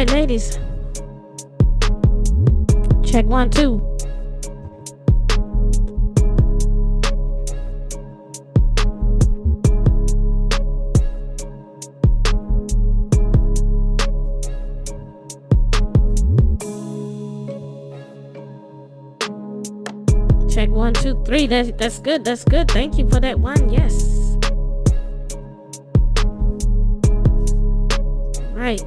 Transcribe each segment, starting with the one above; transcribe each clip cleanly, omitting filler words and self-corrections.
right, ladies. Check 1, 2. Check 1, 2, 3. That's good. That's good. Thank you for that one. Yes. Right.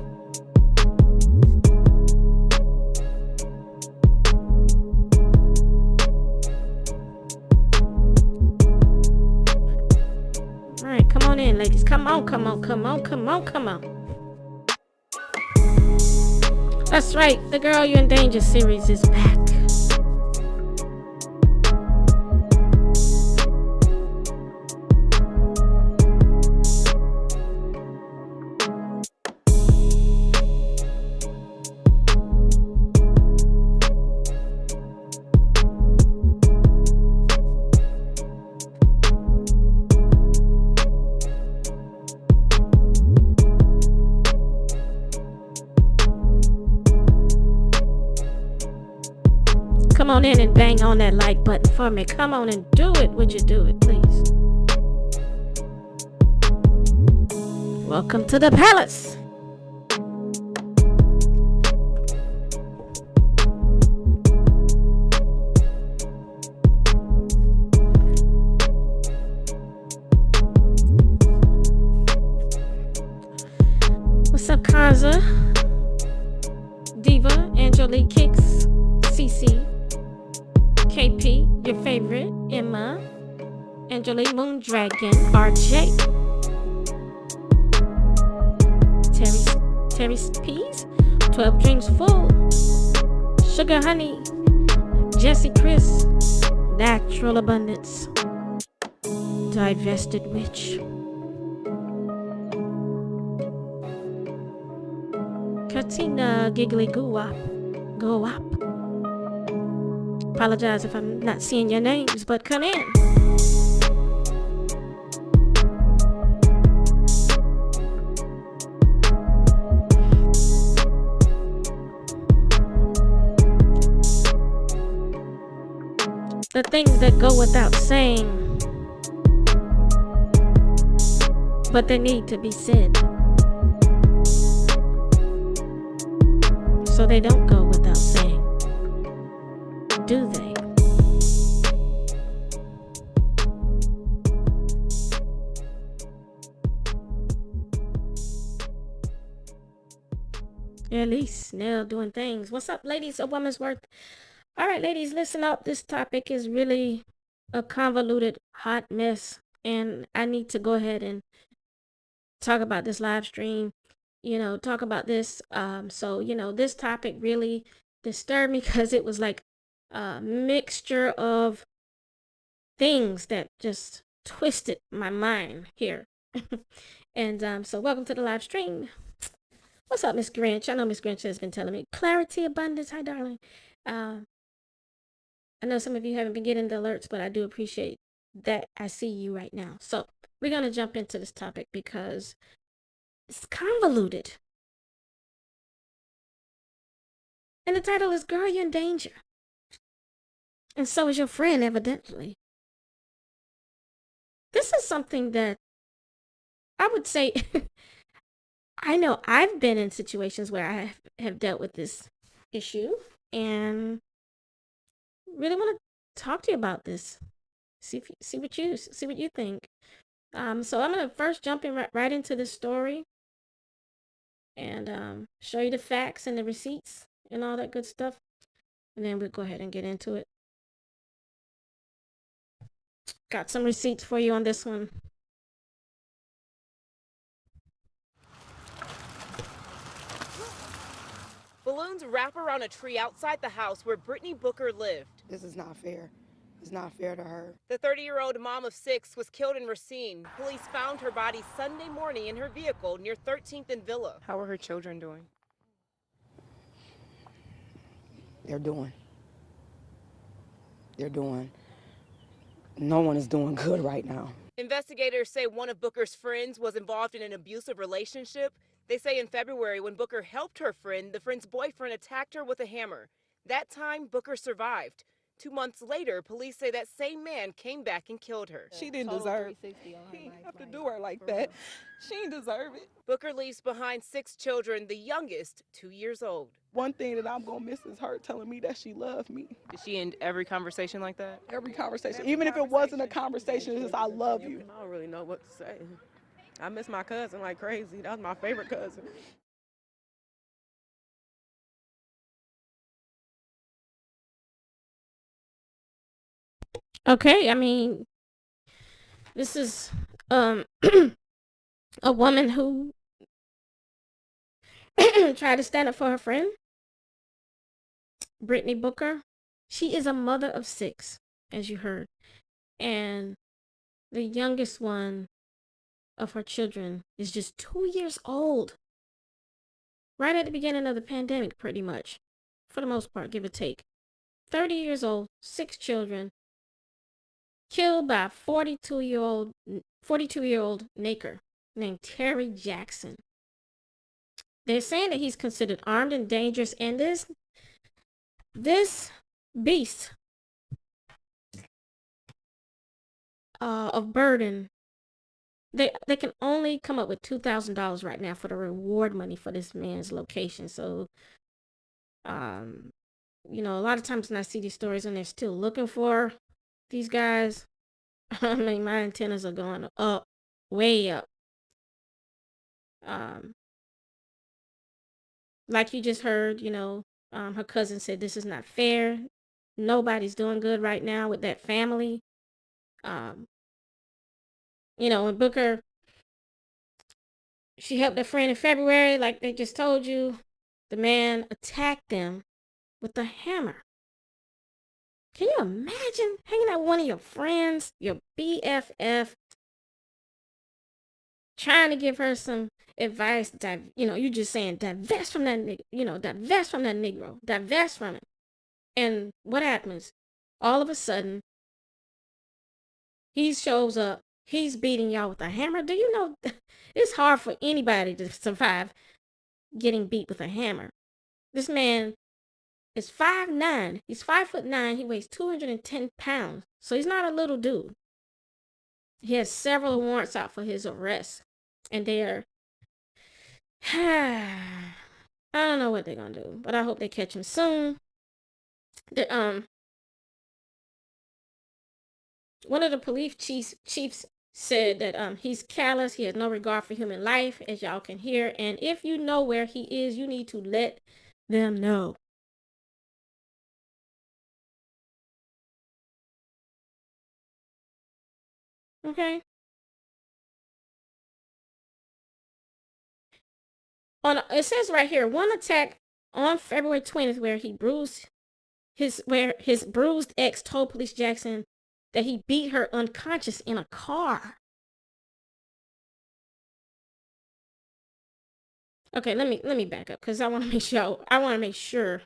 All right, come on in, ladies. Come on, come on, come on, come on, come on. That's right. The Girl You're in Danger series is back. Come on in and bang on that like button for me. Come on and do it. Would you do it, please? Welcome to the palace. What's up, Kanza? Diva, Angelique Kicks, CC, KP, your favorite, Emma, Angelique Moondragon, RJ, Terry Peas, 12 Dreams Full, Sugar Honey, Jesse Chris, Natural Abundance, Divested Witch, Katina Giggly Guwap. Apologize if I'm not seeing your names, but come in. The things that go without saying, but they need to be said. So they don't go without saying, do they? At least Snell doing things. What's up, ladies? A woman's worth. All right, ladies, listen up. This topic is really a convoluted, hot mess, and I need to go ahead and talk about this live stream. Talk about this. This topic really disturbed me because it was like a mixture of things that just twisted my mind here. And so welcome to the live stream. What's up, Miss Grinch? I know Miss Grinch has been telling me clarity, abundance. Hi, darling. I know some of you haven't been getting the alerts, but I do appreciate that I see you right now. So we're going to jump into this topic because it's convoluted. And the title is Girl, You're in Danger. And so is your friend, evidently. This is something that I would say, I know I've been in situations where I have dealt with this issue and really want to talk to you about this. See what you think. So I'm going to first jump in right into the story and show you the facts and the receipts and all that good stuff. And then we'll go ahead and get into it. Got some receipts for you on this one. Balloons wrap around a tree outside the house where Brittany Booker lived. This is not fair. It's not fair to her. The 30-year-old mom of 6 was killed in Racine. Police found her body Sunday morning in her vehicle near 13th and Villa. How are her children doing? They're doing. No one is doing good right now. Investigators say one of Booker's friends was involved in an abusive relationship. They say in February, when Booker helped her friend, the friend's boyfriend attacked her with a hammer. That time, Booker survived. 2 months later, police say that same man came back and killed her. She didn't deserve it. He didn't have to do her like that. She didn't deserve it. Booker leaves behind 6 children, the youngest 2 years old. One thing that I'm going to miss is her telling me that she loved me. Did she end every conversation like that? Every conversation. Even if it wasn't a conversation, it's just, I love you. I don't really know what to say. I miss my cousin like crazy. That was my favorite cousin. Okay, I mean, this is a woman who tried to stand up for her friend, Brittany Booker. She is a mother of 6, as you heard, and the youngest one of her children is just 2 years old. Right at the beginning of the pandemic, pretty much, for the most part, give or take. 30 years old, 6 children, killed by a 42-year-old Naker named Terry Jackson. They're saying that he's considered armed and dangerous, and this beast of burden, they can only come up with $2,000 right now for the reward money for this man's location. So, you know, a lot of times when I see these stories and they're still looking for these guys, I mean, my antennas are going up, way up. Like you just heard, you know, her cousin said this is not fair. Nobody's doing good right now with that family. You know, when Booker, she helped a friend in February, like they just told you, the man attacked them with a hammer. Can you imagine hanging out with one of your friends, your BFF, trying to give her some advice, you know, you just saying, divest from that nigga, you know, divest from that Negro, divest from it. And what happens? All of a sudden, he shows up, he's beating y'all with a hammer. Do you know, it's hard for anybody to survive getting beat with a hammer. This man is 5'9". He's 5'9". He weighs 210 pounds. So he's not a little dude. He has several warrants out for his arrest. And they're, I don't know what they're going to do, but I hope they catch him soon. One of the police chiefs said that he's callous. He has no regard for human life, as y'all can hear. And if you know where he is, you need to let them know. Okay? It says right here, one attack on February 20th where his bruised ex told police Jackson that he beat her unconscious in a car. Okay, let me back up because I want to make sure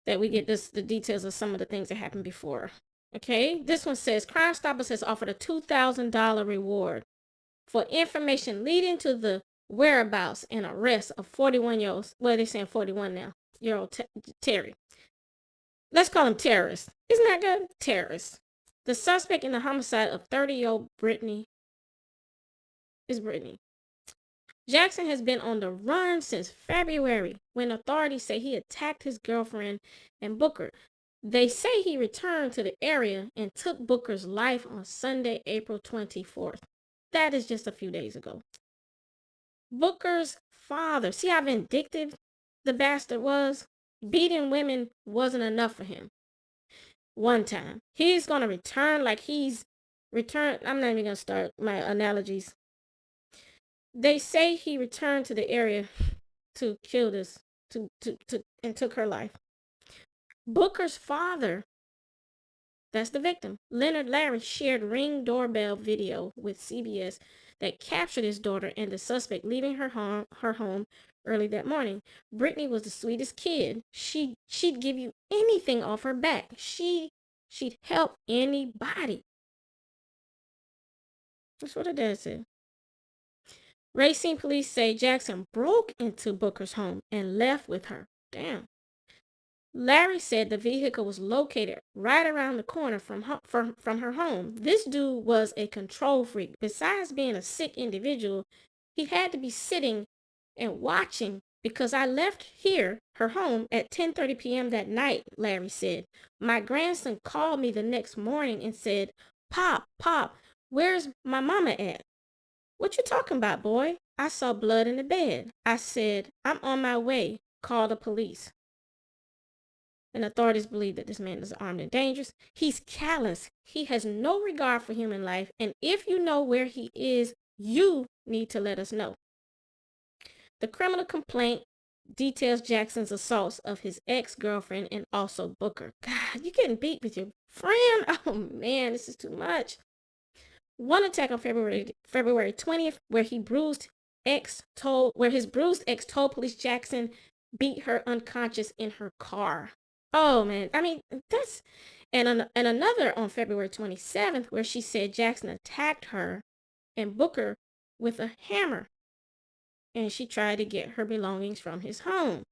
that we get the details of some of the things that happened before. Okay, this one says Crime Stoppers has offered a $2,000 reward for information leading to the whereabouts and arrest of 41-year-old, well, they're saying 41 now, year old Terry. Let's call him terrorist. Isn't that good? Terrorist. The suspect in the homicide of 30-year-old Brittany is Brittany. Jackson has been on the run since February when authorities say he attacked his girlfriend and Booker. They say he returned to the area and took Booker's life on Sunday, April 24th. That is just a few days ago. Booker's father, see how vindictive the bastard was? Beating women wasn't enough for him. One time. He's going to return like he's returned. I'm not even going to start my analogies. They say he returned to the area to kill this, and took her life. Booker's father, that's the victim, Leonard Larry, shared Ring doorbell video with CBS that captured his daughter and the suspect leaving her home early that morning. Brittany was the sweetest kid. She'd give you anything off her back. She'd help anybody. That's what her dad said. Racine police say Jackson broke into Booker's home and left with her. Damn. Larry said the vehicle was located right around the corner from her home. This dude was a control freak. Besides being a sick individual, he had to be sitting and watching because I left her home, at 10:30 p.m. that night, Larry said. My grandson called me the next morning and said, Pop, where's my mama at? What you talking about, boy? I saw blood in the bed. I said, I'm on my way. Call the police. And authorities believe that this man is armed and dangerous. He's callous. He has no regard for human life. And if you know where he is, you need to let us know. The criminal complaint details Jackson's assaults of his ex-girlfriend and also Booker. God, you're getting beat with your friend. Oh man, this is too much. One attack on February 20th, where his bruised ex told police Jackson beat her unconscious in her car. Oh man, I mean that's and another on February 27th, where she said Jackson attacked her and Booker with a hammer, and she tried to get her belongings from his home.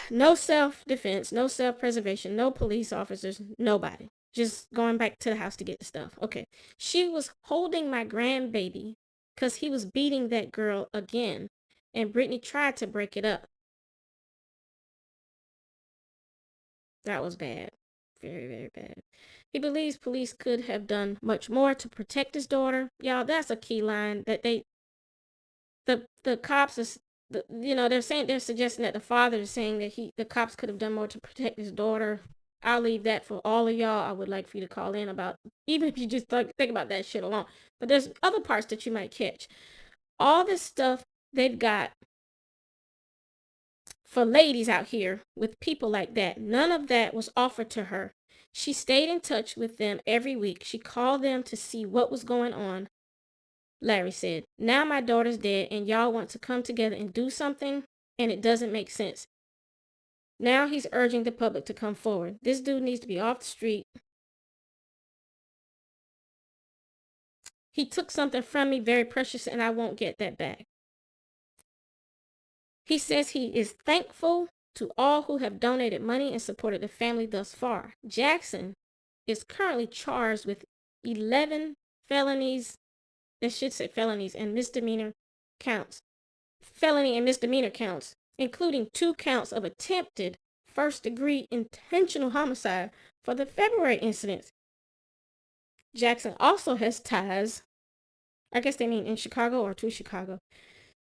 No self-defense, no self-preservation, no police officers, nobody. Just going back to the house to get the stuff. Okay. She was holding my grandbaby because he was beating that girl again, and Brittany tried to break it up. That was bad. Very, very bad. He believes police could have done much more to protect his daughter. Y'all, that's a key line that the cops is, they're suggesting that the father is saying that the cops could have done more to protect his daughter. I'll leave that for all of y'all. I would like for you to call in about, even if you just think about that shit alone. But there's other parts that you might catch. All this stuff they've got for ladies out here with people like that, none of that was offered to her. She stayed in touch with them every week. She called them to see what was going on. Larry said, now my daughter's dead and y'all want to come together and do something, and it doesn't make sense. Now he's urging the public to come forward. This dude needs to be off the street. He took something from me very precious and I won't get that back. He says he is thankful to all who have donated money and supported the family thus far. Jackson is currently charged with 11 felonies. That should say felonies and misdemeanor counts. Felony and misdemeanor counts, including 2 counts of attempted first-degree intentional homicide for the February incidents. Jackson also has ties, I guess they mean in Chicago or to Chicago.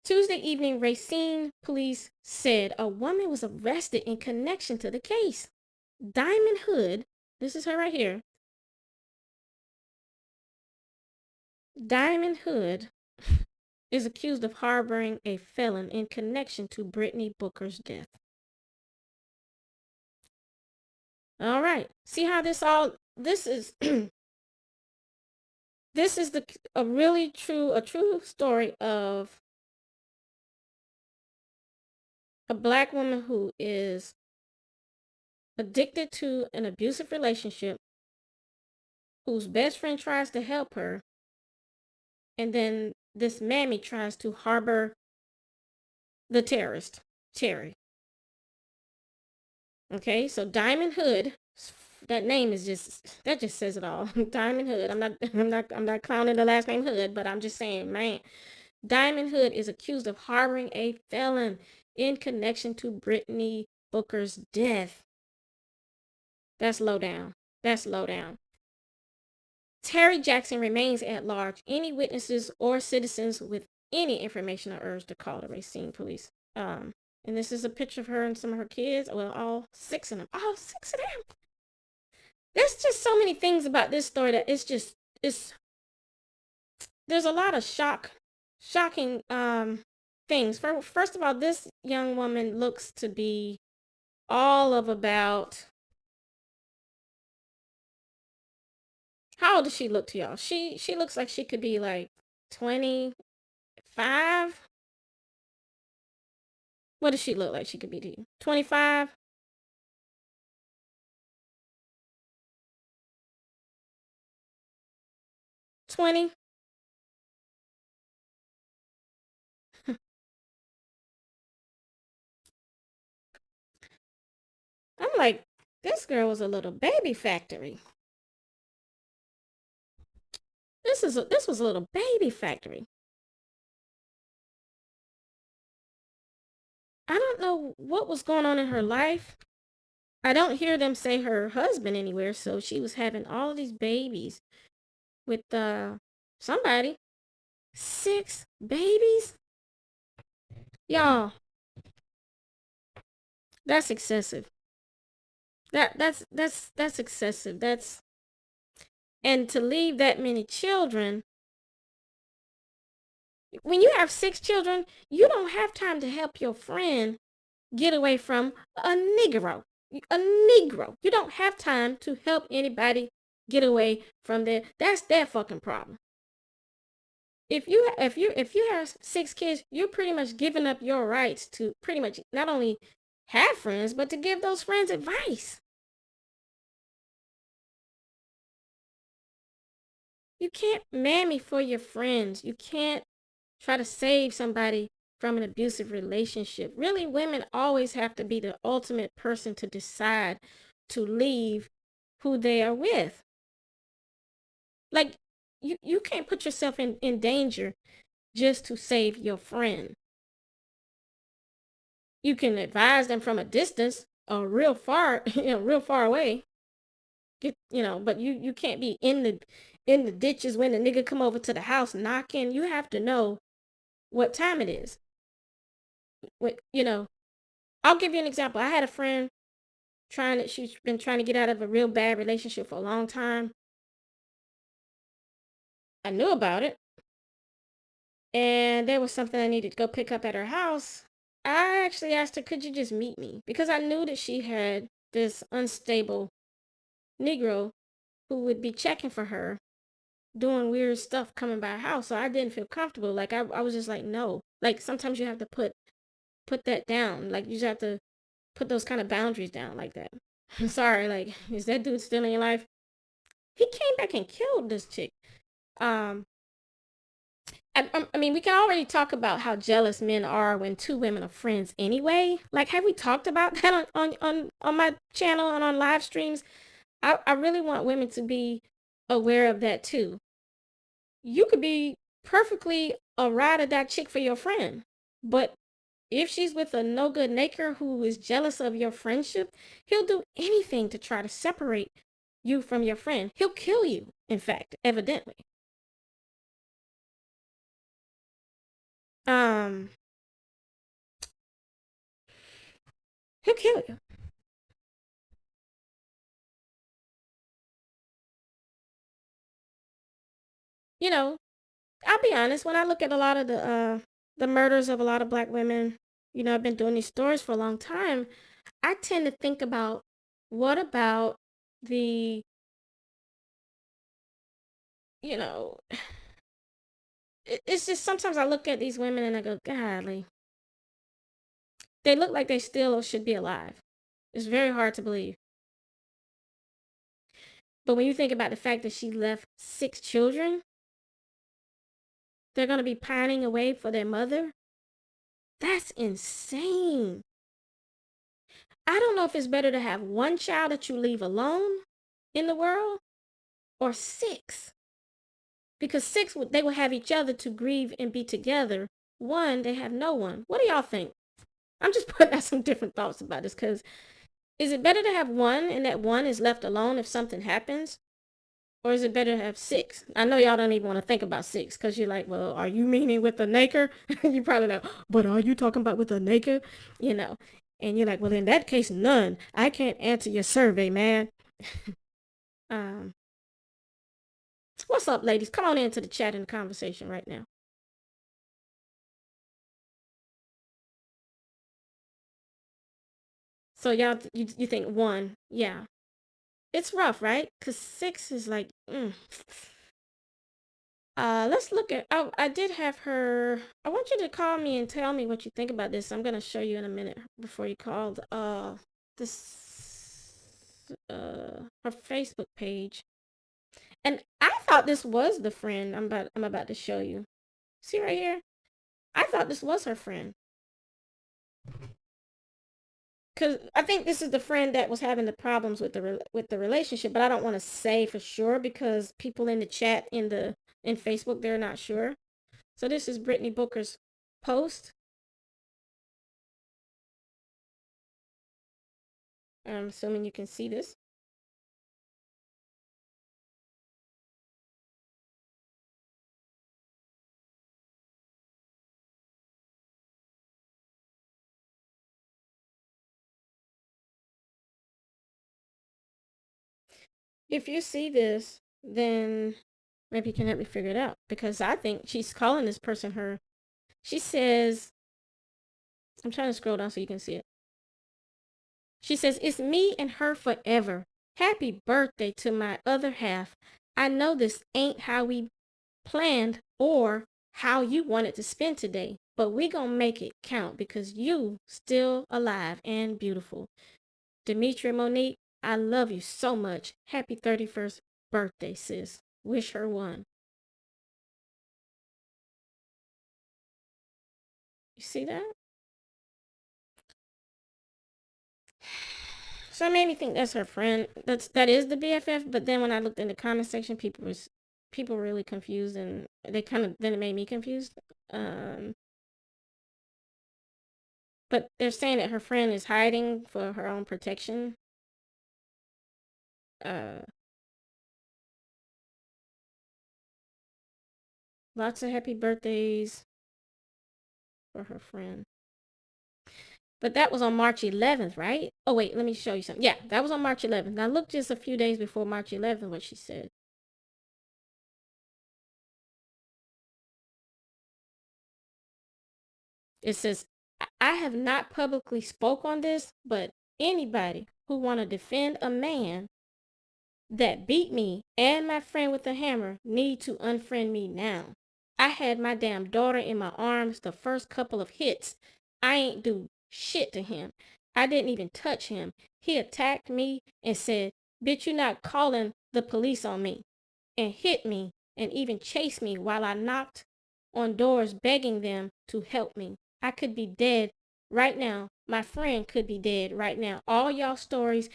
Tuesday evening, Racine police said a woman was arrested in connection to the case. Diamond Hood, this is her right here. Diamond Hood is accused of harboring a felon in connection to Brittany Booker's death. All right. See how this is this is a true story of a black woman who is addicted to an abusive relationship, whose best friend tries to help her, and then this mammy tries to harbor the terrorist, Terry. Okay, so Diamond Hood, that name is that just says it all. Diamond Hood. I'm not clowning the last name Hood, but I'm just saying, man. Diamond Hood is accused of harboring a felon in connection to Brittany Booker's death. That's low down. Terry Jackson remains at large. Any witnesses or citizens with any information are urged to call the Racine police. And this is a picture of her and some of her kids. Well, all 6 of them. All 6 of them. There's just so many things about this story that there's a lot of shocking things. First of all, this young woman looks to be all of about, how old does she look to y'all? She looks like she could be like 25. What does she look like she could be to you? 25? 20. I'm like, this girl was a little baby factory. This was a little baby factory. I don't know what was going on in her life. I don't hear them say her husband anywhere, so she was having all these babies with somebody. 6 babies? Y'all, that's excessive. That's excessive. And to leave that many children, when you have 6 children, you don't have time to help your friend get away from a Negro. A Negro. You don't have time to help anybody get away from that's their fucking problem. If you have 6 kids, you're pretty much giving up your rights to pretty much not only have friends, but to give those friends advice. You can't mammy for your friends. You can't try to save somebody from an abusive relationship. Really, women always have to be the ultimate person to decide to leave who they are with. Like, you can't put yourself in danger just to save your friend. You can advise them from a distance or real far, real far away. But you can't be in the ditches when the nigga come over to the house knocking. You have to know what time it is. I'll give you an example. I had a friend she's been trying to get out of a real bad relationship for a long time. I knew about it. And there was something I needed to go pick up at her house. I actually asked her, could you just meet me? Because I knew that she had this unstable Negro who would be checking for her, doing weird stuff coming by her house. So I didn't feel comfortable. Like I was just like, no. Like sometimes you have to put that down. Like you just have to put those kind of boundaries down like that. I'm sorry, like, is that dude still in your life? He came back and killed this chick. I mean, we can already talk about how jealous men are when 2 women are friends anyway. Like, have we talked about that on my channel and on live streams? I really want women to be aware of that too. You could be perfectly a ride or die chick for your friend, but if she's with a no good naker who is jealous of your friendship, he'll do anything to try to separate you from your friend. He'll kill you, in fact, evidently. He'll kill you. I'll be honest, when I look at a lot of the murders of a lot of Black women, I've been doing these stories for a long time. I tend to think about, what about the, it's just sometimes I look at these women and I go, golly, they look like they still should be alive. It's very hard to believe. But when you think about the fact that she left 6 children, they're going to be pining away for their mother. That's insane. I don't know if it's better to have 1 child that you leave alone in the world or 6. Because 6, they will have each other to grieve and be together. 1, they have no one. What do y'all think? I'm just putting out some different thoughts about this, because is it better to have 1 and that 1 is left alone if something happens? Or is it better to have 6? I know y'all don't even want to think about 6 because you're like, well, are you meaning with a naker? You probably like, but are you talking about with a naker? And you're like, well, in that case, none. I can't answer your survey, man. What's up, ladies? Come on into the chat and the conversation right now. So y'all, you think 1? Yeah. It's rough, right? Because 6 is like, let's look at, I did have her, I want you to call me and tell me what you think about this. I'm going to show you in a minute before you called, her Facebook page. And I thought this was the friend I'm about to show you. See right here? I thought this was her friend. Cause I think this is the friend that was having the problems with the relationship, but I don't want to say for sure because people in the chat in Facebook, they're not sure. So this is Brittany Booker's post. I'm assuming you can see this. If you see this, then maybe you can help me figure it out because I think she's calling this person her. She says, I'm trying to scroll down so you can see it. She says, it's me and her forever. Happy birthday to my other half. I know this ain't how we planned or how you wanted to spend today, but we gonna make it count because you still alive and beautiful. Demetria Monique, I love you so much. Happy 31st birthday, sis. Wish her one. You see that? So it made me think that's her friend. That is the BFF. But then when I looked in the comment section, people were really confused, and they kind of then it made me confused. But they're saying that her friend is hiding for her own protection. Lots of happy birthdays for her friend. But that was on March 11th, right? Oh, wait, let me show you something. Yeah, that was on March 11th. Now, look just a few days before March 11th, what she said. It says, I have not publicly spoke on this, but anybody who want to defend a man that beat me and my friend with a hammer need to unfriend me now. I had my damn daughter in my arms the first couple of hits. I ain't do shit to him. I didn't even touch him. He attacked me and said, bitch, you not calling the police on me, and hit me and even chased me while I knocked on doors begging them to help me. I could be dead right now. My friend could be dead right now. All y'all stories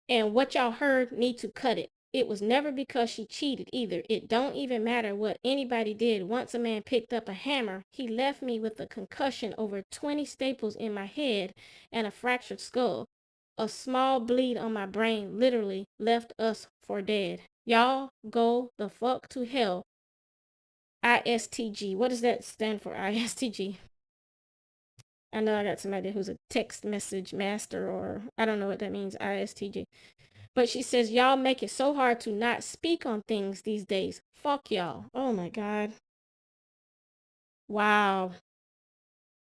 and what y'all heard need to cut it. It was never because she cheated either. It don't even matter what anybody did. Once a man picked up a hammer, he left me with a concussion, over 20 staples in my head, and a fractured skull. A small bleed on my brain literally left us for dead. Y'all go the fuck to hell. ISTG. What does that stand for? ISTG. I know I got somebody who's a text message master, or I don't know what that means. ISTG. But she says, y'all make it so hard to not speak on things these days. Fuck y'all. Oh my God. Wow.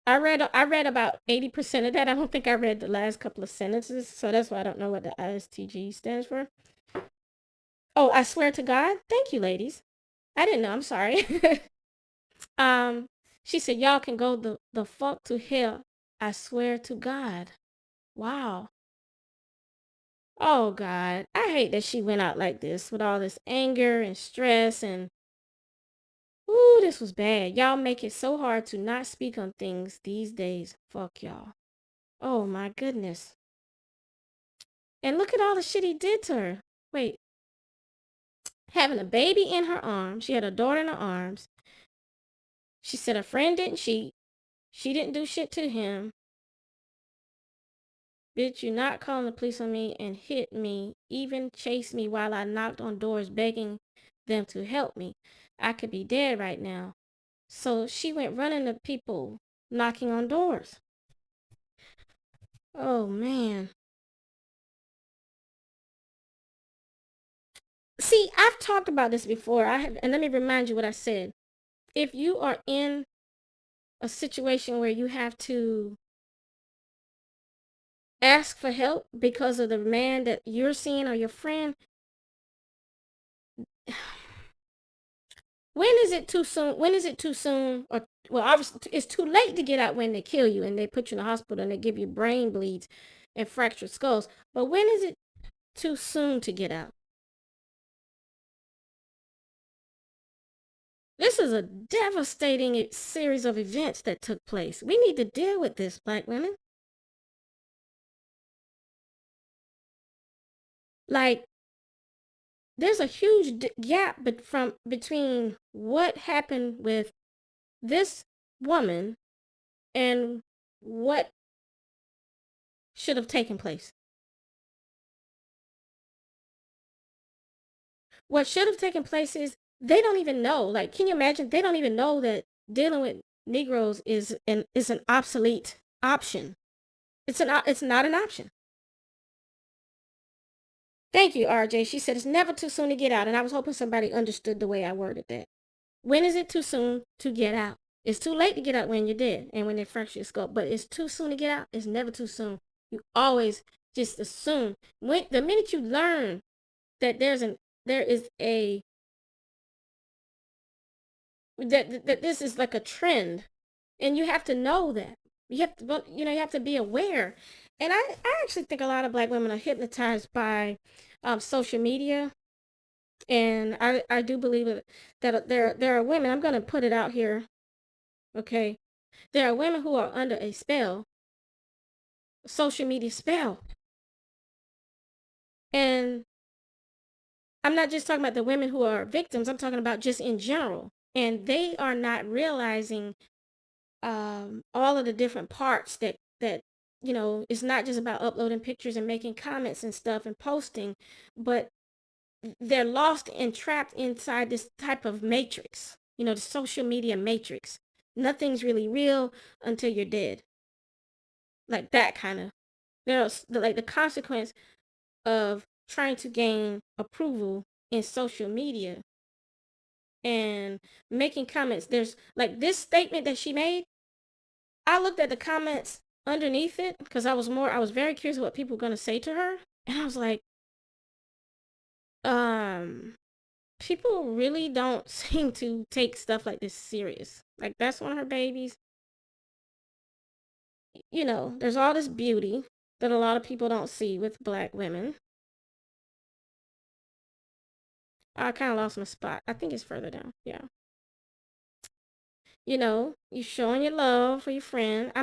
I read about 80% of that. I don't think I read the last couple of sentences. So that's why I don't know what the ISTG stands for. Oh, I swear to God. Thank you, ladies. I didn't know. I'm sorry. She said, y'all can go the fuck to hell. I swear to God. Wow. Oh God. I hate that she went out like this with all this anger and stress and ooh, this was bad. Y'all make it so hard to not speak on things these days. Fuck y'all. Oh my goodness. And look at all the shit he did to her. Wait. Having a baby in her arms. She had a daughter in her arms. She said her friend didn't cheat. She didn't do shit to him. Bitch, you not calling the police on me and hit me, even chased me while I knocked on doors begging them to help me. I could be dead right now. So she went running to people knocking on doors. Oh man. See, I've talked about this before. And let me remind you what I said. If you are in a situation where you have to ask for help because of the man that you're seeing or your friend, when is it too soon? When is it too soon? Or, well, obviously, it's too late to get out when they kill you and they put you in the hospital and they give you brain bleeds and fractured skulls. But when is it too soon to get out? This is a devastating series of events that took place. We need to deal with this, Black women. Like, there's a huge gap between what happened with this woman and what should have taken place. What should have taken place is they don't even know. Like, can you imagine? They don't even know that dealing with Negroes is an obsolete option. It's not an option. Thank you, RJ. She said it's never too soon to get out, and I was hoping somebody understood the way I worded that. When is it too soon to get out? It's too late to get out when you're dead and when they fracture your skull, but it's too soon to get out. It's never too soon. You always just assume the minute you learn that there is that this is like a trend, and you have to know that. You have to be aware. And I actually think a lot of Black women are hypnotized by social media. And I do believe that there are women, I'm going to put it out here, okay? There are women who are under a spell, social media spell. And I'm not just talking about the women who are victims, I'm talking about just in general. And they are not realizing all of the different parts that it's not just about uploading pictures and making comments and stuff and posting, but they're lost and trapped inside this type of matrix, the social media matrix. Nothing's really real until you're dead. Like that kind of, there's like the consequence of trying to gain approval in social media and making comments. There's like this statement that she made. I looked at the comments underneath it because I was very curious what people were going to say to her. And I was like, people really don't seem to take stuff like this serious. Like, that's one of her babies. There's all this beauty that a lot of people don't see with Black women. I kind of lost my spot. I think it's further down. Yeah. You're showing your love for your friend. I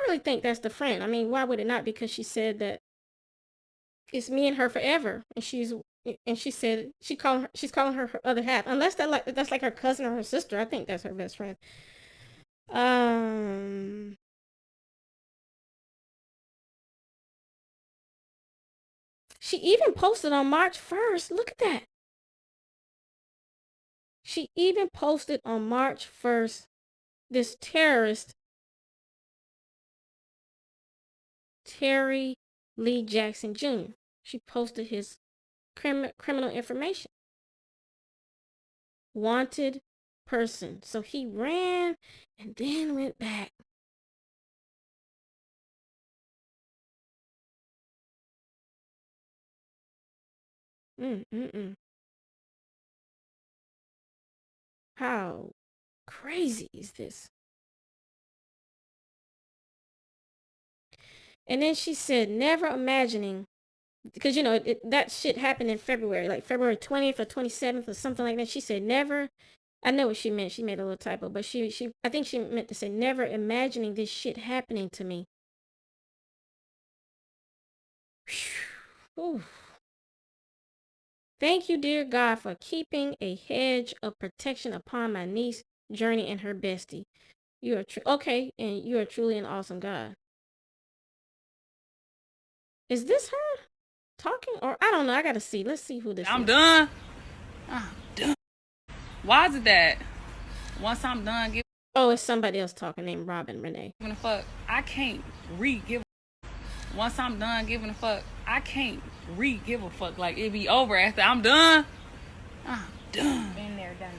really think that's the friend. I mean, why would it not? Because she said that it's me and her forever, and she said she's calling her other half. Unless that's like her cousin or her sister. I think that's her best friend. She even posted on March 1st. Look at that. She even posted on March 1st, this terrorist, Terry Lee Jackson Jr. She posted his criminal information. Wanted person. So he ran and then went back. How crazy is this? And then she said, never imagining, because that shit happened in February, like February 20th or 27th or something like that. She said, never. I know what she meant. She made a little typo, but I think she meant to say, never imagining this shit happening to me. Ooh. Thank you, dear God, for keeping a hedge of protection upon my niece, Journey, and her bestie. You are okay, and you are truly an awesome God. Is this her talking? Or I don't know. I gotta see. Let's see who this is. I'm done. Why is it that once I'm done giving it's somebody else talking named Robin Renee. a fuck, I can't give once I'm done giving a fuck, I can't give a fuck. Like, it be over after I'm done. I'm done. Been there, done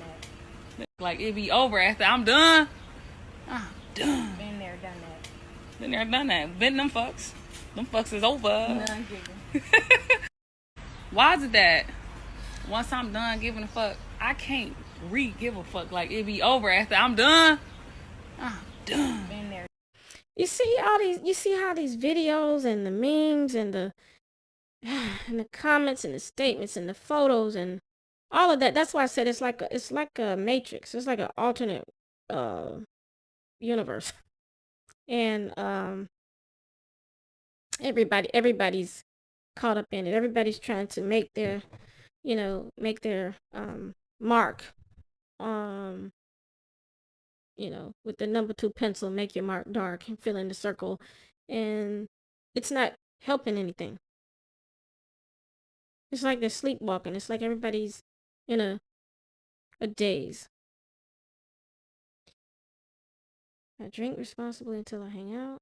that. Like, it be over after I'm done. I'm done. Been there, done that. Been there, done that. Been them fucks. Them fucks is over. None given. Why is it that once I'm done giving a fuck, I can't give a fuck? Like, it be over after I'm done. I'm done. Been there. You see how these videos and the memes and the comments and the statements and the photos and all of that. That's why I said it's like a matrix. It's like an alternate uh universe. And everybody's caught up in it. Everybody's trying to make their, make their mark. Um, with the number 2 pencil, make your mark dark and fill in the circle. And it's not helping anything. It's like they're sleepwalking. It's like everybody's in a daze. I drink responsibly until I hang out.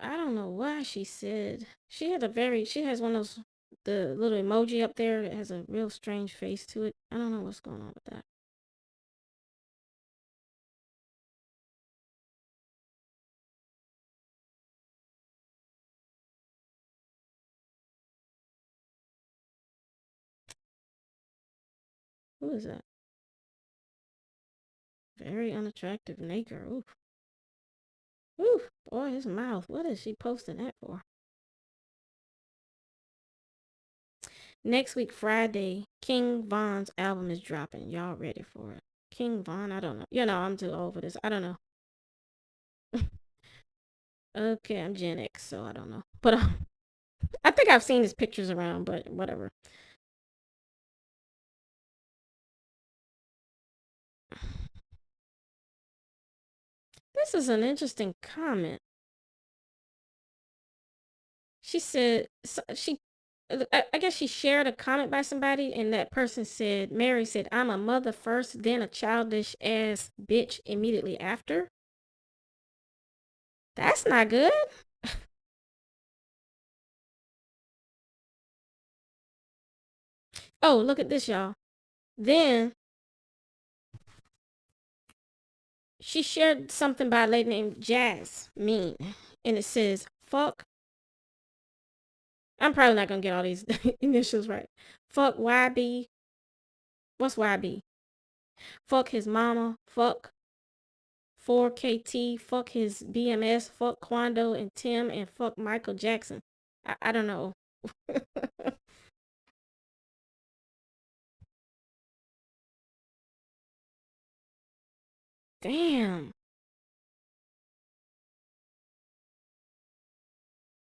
I don't know why she said. She has one of those, the little emoji up there that has a real strange face to it. I don't know what's going on with that. Who is that? Very unattractive nigger. Oof. Oof. Boy, his mouth. What is she posting that for? Next week, Friday, King Von's album is dropping. Y'all ready for it? King Von, I don't know. I'm too old for this. I don't know. Okay, I'm Gen X, so I don't know. But I think I've seen his pictures around, but whatever. This is an interesting comment. She said, I guess she shared a comment by somebody, and that person said, Mary said, I'm a mother first, then a childish ass bitch immediately after. That's not good. Oh, look at this, y'all. Then she shared something by a lady named Jasmine, and it says, fuck. I'm probably not going to get all these initials right. Fuck YB. What's YB? Fuck his mama. Fuck 4KT. Fuck his BMS. Fuck Quando and Tim. And fuck Michael Jackson. I don't know. Damn.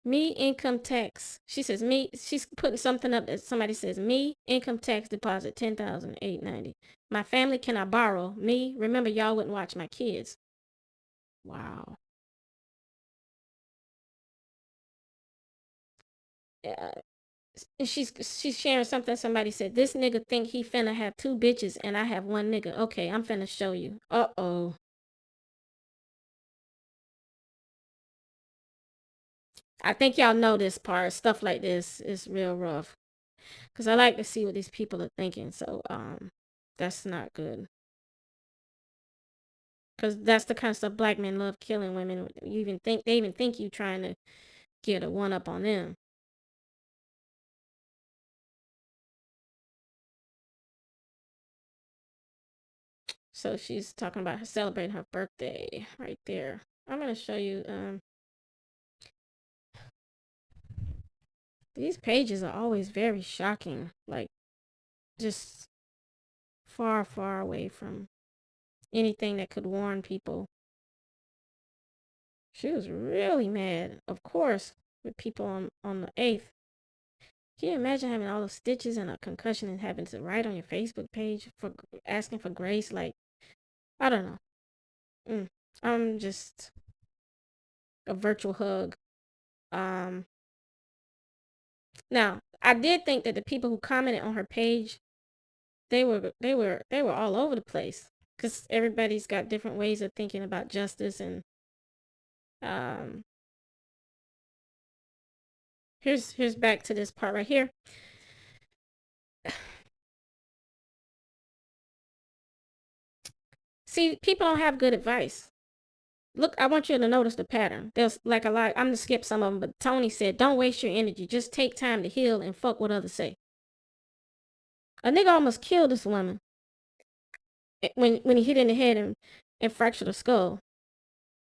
Me income tax. She says me. She's putting something up that somebody says me income tax deposit 10,890. My family cannot borrow. Me remember y'all wouldn't watch my kids. Wow. Uh, and she's sharing something. Somebody said this nigga think he finna have 2 bitches and I have 1 nigga. Okay, I'm finna show you. Uh-oh. I think y'all know this part. Stuff like this is real rough. Cause I like to see what these people are thinking. So that's not good. Cause that's the kind of stuff black men love, killing women. They even think you trying to get a one up on them. So she's talking about her celebrating her birthday right there. I'm gonna show you these pages are always very shocking. Like just far, far away from anything that could warn people. She was really mad, of course, with people on the 8th. Can you imagine having all those stitches and a concussion and having to write on your Facebook page for asking for grace? Like, I don't know. I'm just a virtual hug. Now, I did think that the people who commented on her page, they were all over the place because everybody's got different ways of thinking about justice. And here's back to this part right here. See, people don't have good advice. Look, I want you to notice the pattern. There's like a lot. I'm gonna skip some of them, but Tony said, "Don't waste your energy. Just take time to heal and fuck what others say." A nigga almost killed this woman when he hit in the head and fractured her skull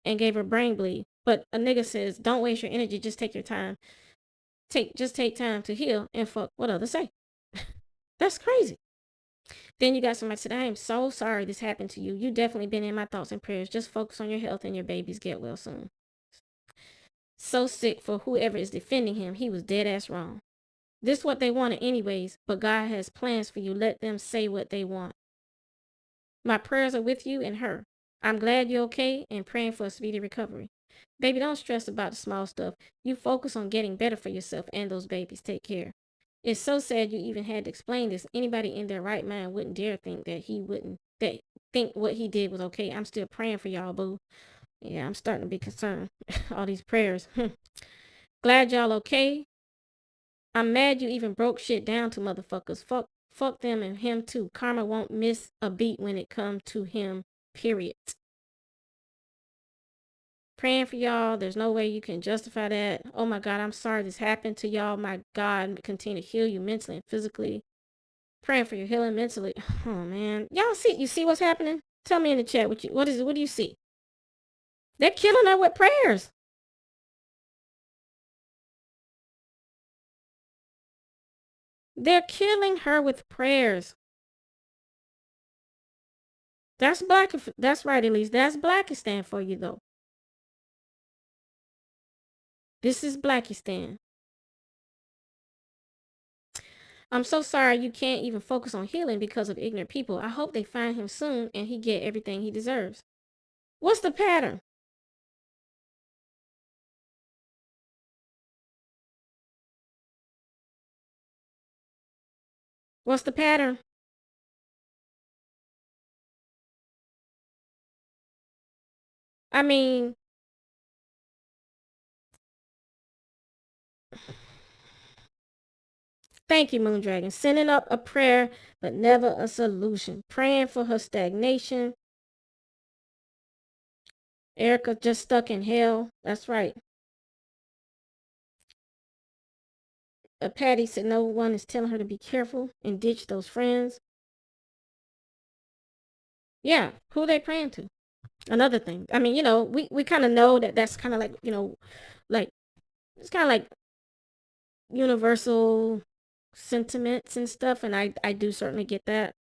and gave her brain bleed. But a nigga says, "Don't waste your energy. Just take your time. Just take time to heal and fuck what others say." That's crazy. Then you got somebody said, I am so sorry this happened to you. You definitely been in my thoughts and prayers. Just focus on your health and your babies get well soon. So sick for whoever is defending him. He was dead ass wrong. This is what they wanted anyways, but God has plans for you. Let them say what they want. My prayers are with you and her. I'm glad you're okay and praying for a speedy recovery. Baby, don't stress about the small stuff. You focus on getting better for yourself and those babies. Take care. It's so sad you even had to explain this. Anybody in their right mind wouldn't dare think that think what he did was okay. I'm still praying for y'all, boo. Yeah, I'm starting to be concerned. All these prayers. Glad y'all okay. I'm mad you even broke shit down to motherfuckers. Fuck them and him too. Karma won't miss a beat when it comes to him, period. Praying for y'all. There's no way you can justify that. Oh my God, I'm sorry this happened to y'all. My God, continue to heal you mentally and physically. Praying for your healing mentally. Oh man. Y'all see what's happening? Tell me in the chat what do you see? They're killing her with prayers. They're killing her with prayers. That's black. That's right, Elise. That's Blackistan for you, though. This is Blackistan. I'm so sorry you can't even focus on healing because of ignorant people. I hope they find him soon and he get everything he deserves. What's the pattern? What's the pattern? I mean, thank you, Moondragon. Sending up a prayer, but never a solution. Praying for her stagnation. Erica just stuck in hell. That's right. Patty said no one is telling her to be careful and ditch those friends. Yeah, who they praying to? Another thing. I mean, we kind of know that that's kind of like, like it's kind of like universal sentiments and stuff, and I do certainly get that,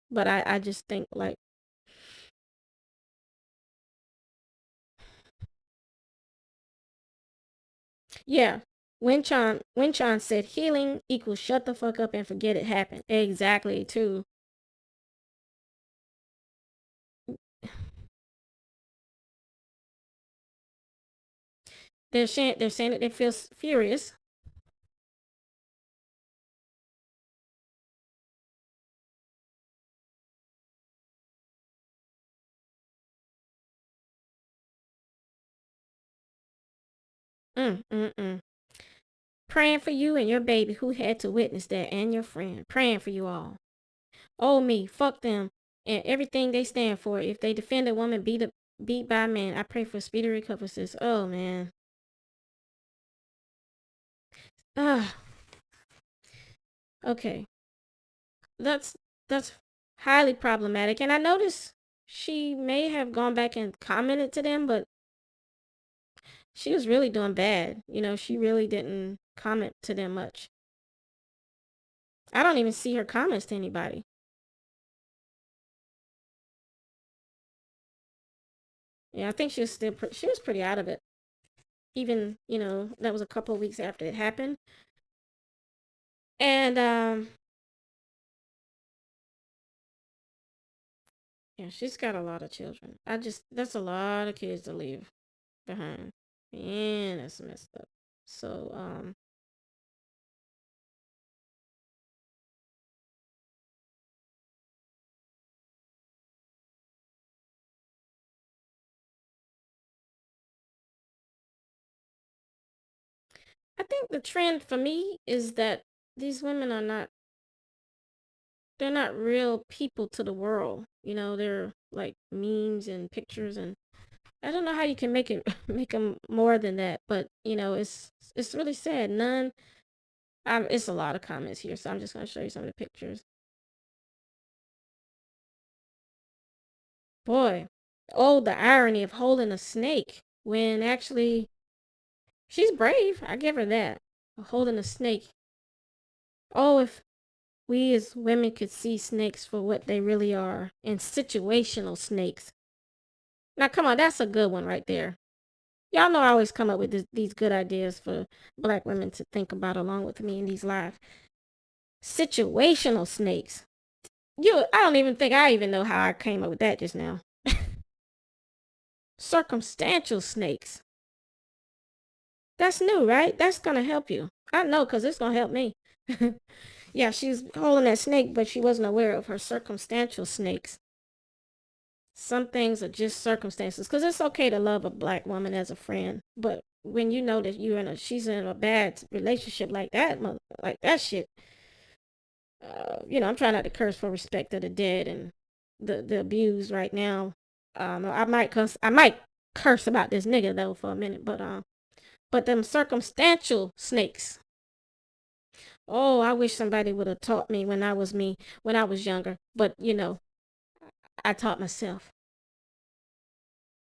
but I just think like, yeah, Winchan said healing equals shut the fuck up and forget it happened. Exactly, too. They're saying that they feel furious. Praying for you and your baby who had to witness that, and your friend. Praying for you all. Oh me, fuck them and everything they stand for. If they defend a woman beat by a man, I pray for speedy recovery, sis. Oh man. Ah. Okay. That's highly problematic. And I noticed she may have gone back and commented to them, but she was really doing bad. She really didn't comment to them much. I don't even see her comments to anybody. Yeah, I think she was she was pretty out of it. Even, that was a couple of weeks after it happened. And yeah, she's got a lot of children. That's a lot of kids to leave behind. Man, that's messed up. So, I think the trend for me is that these women they're not real people to the world. They're like memes and pictures, and I don't know how you can make them more than that, but it's really sad. It's a lot of comments here, so I'm just going to show you some of the pictures. Boy, oh, the irony of holding a snake when actually she's brave. I give her that. Holding a snake. Oh, we as women could see snakes for what they really are, and situational snakes. Now, come on, that's a good one right there. Y'all know I always come up with these good ideas for black women to think about along with me in these lives. Situational snakes. I don't even think I even know how I came up with that just now. Circumstantial snakes. That's new, right? That's gonna help you. I know, because it's gonna help me. Yeah, she was holding that snake, but she wasn't aware of her circumstantial snakes. Some things are just circumstances, because it's okay to love a black woman as a friend, but when you know that she's in a bad relationship like that, like that shit, I'm trying not to curse for respect of the dead and the abused right now. I might curse about this nigga though for a minute, but them circumstantial snakes. Oh, I wish somebody would have taught me when I was younger. But I taught myself.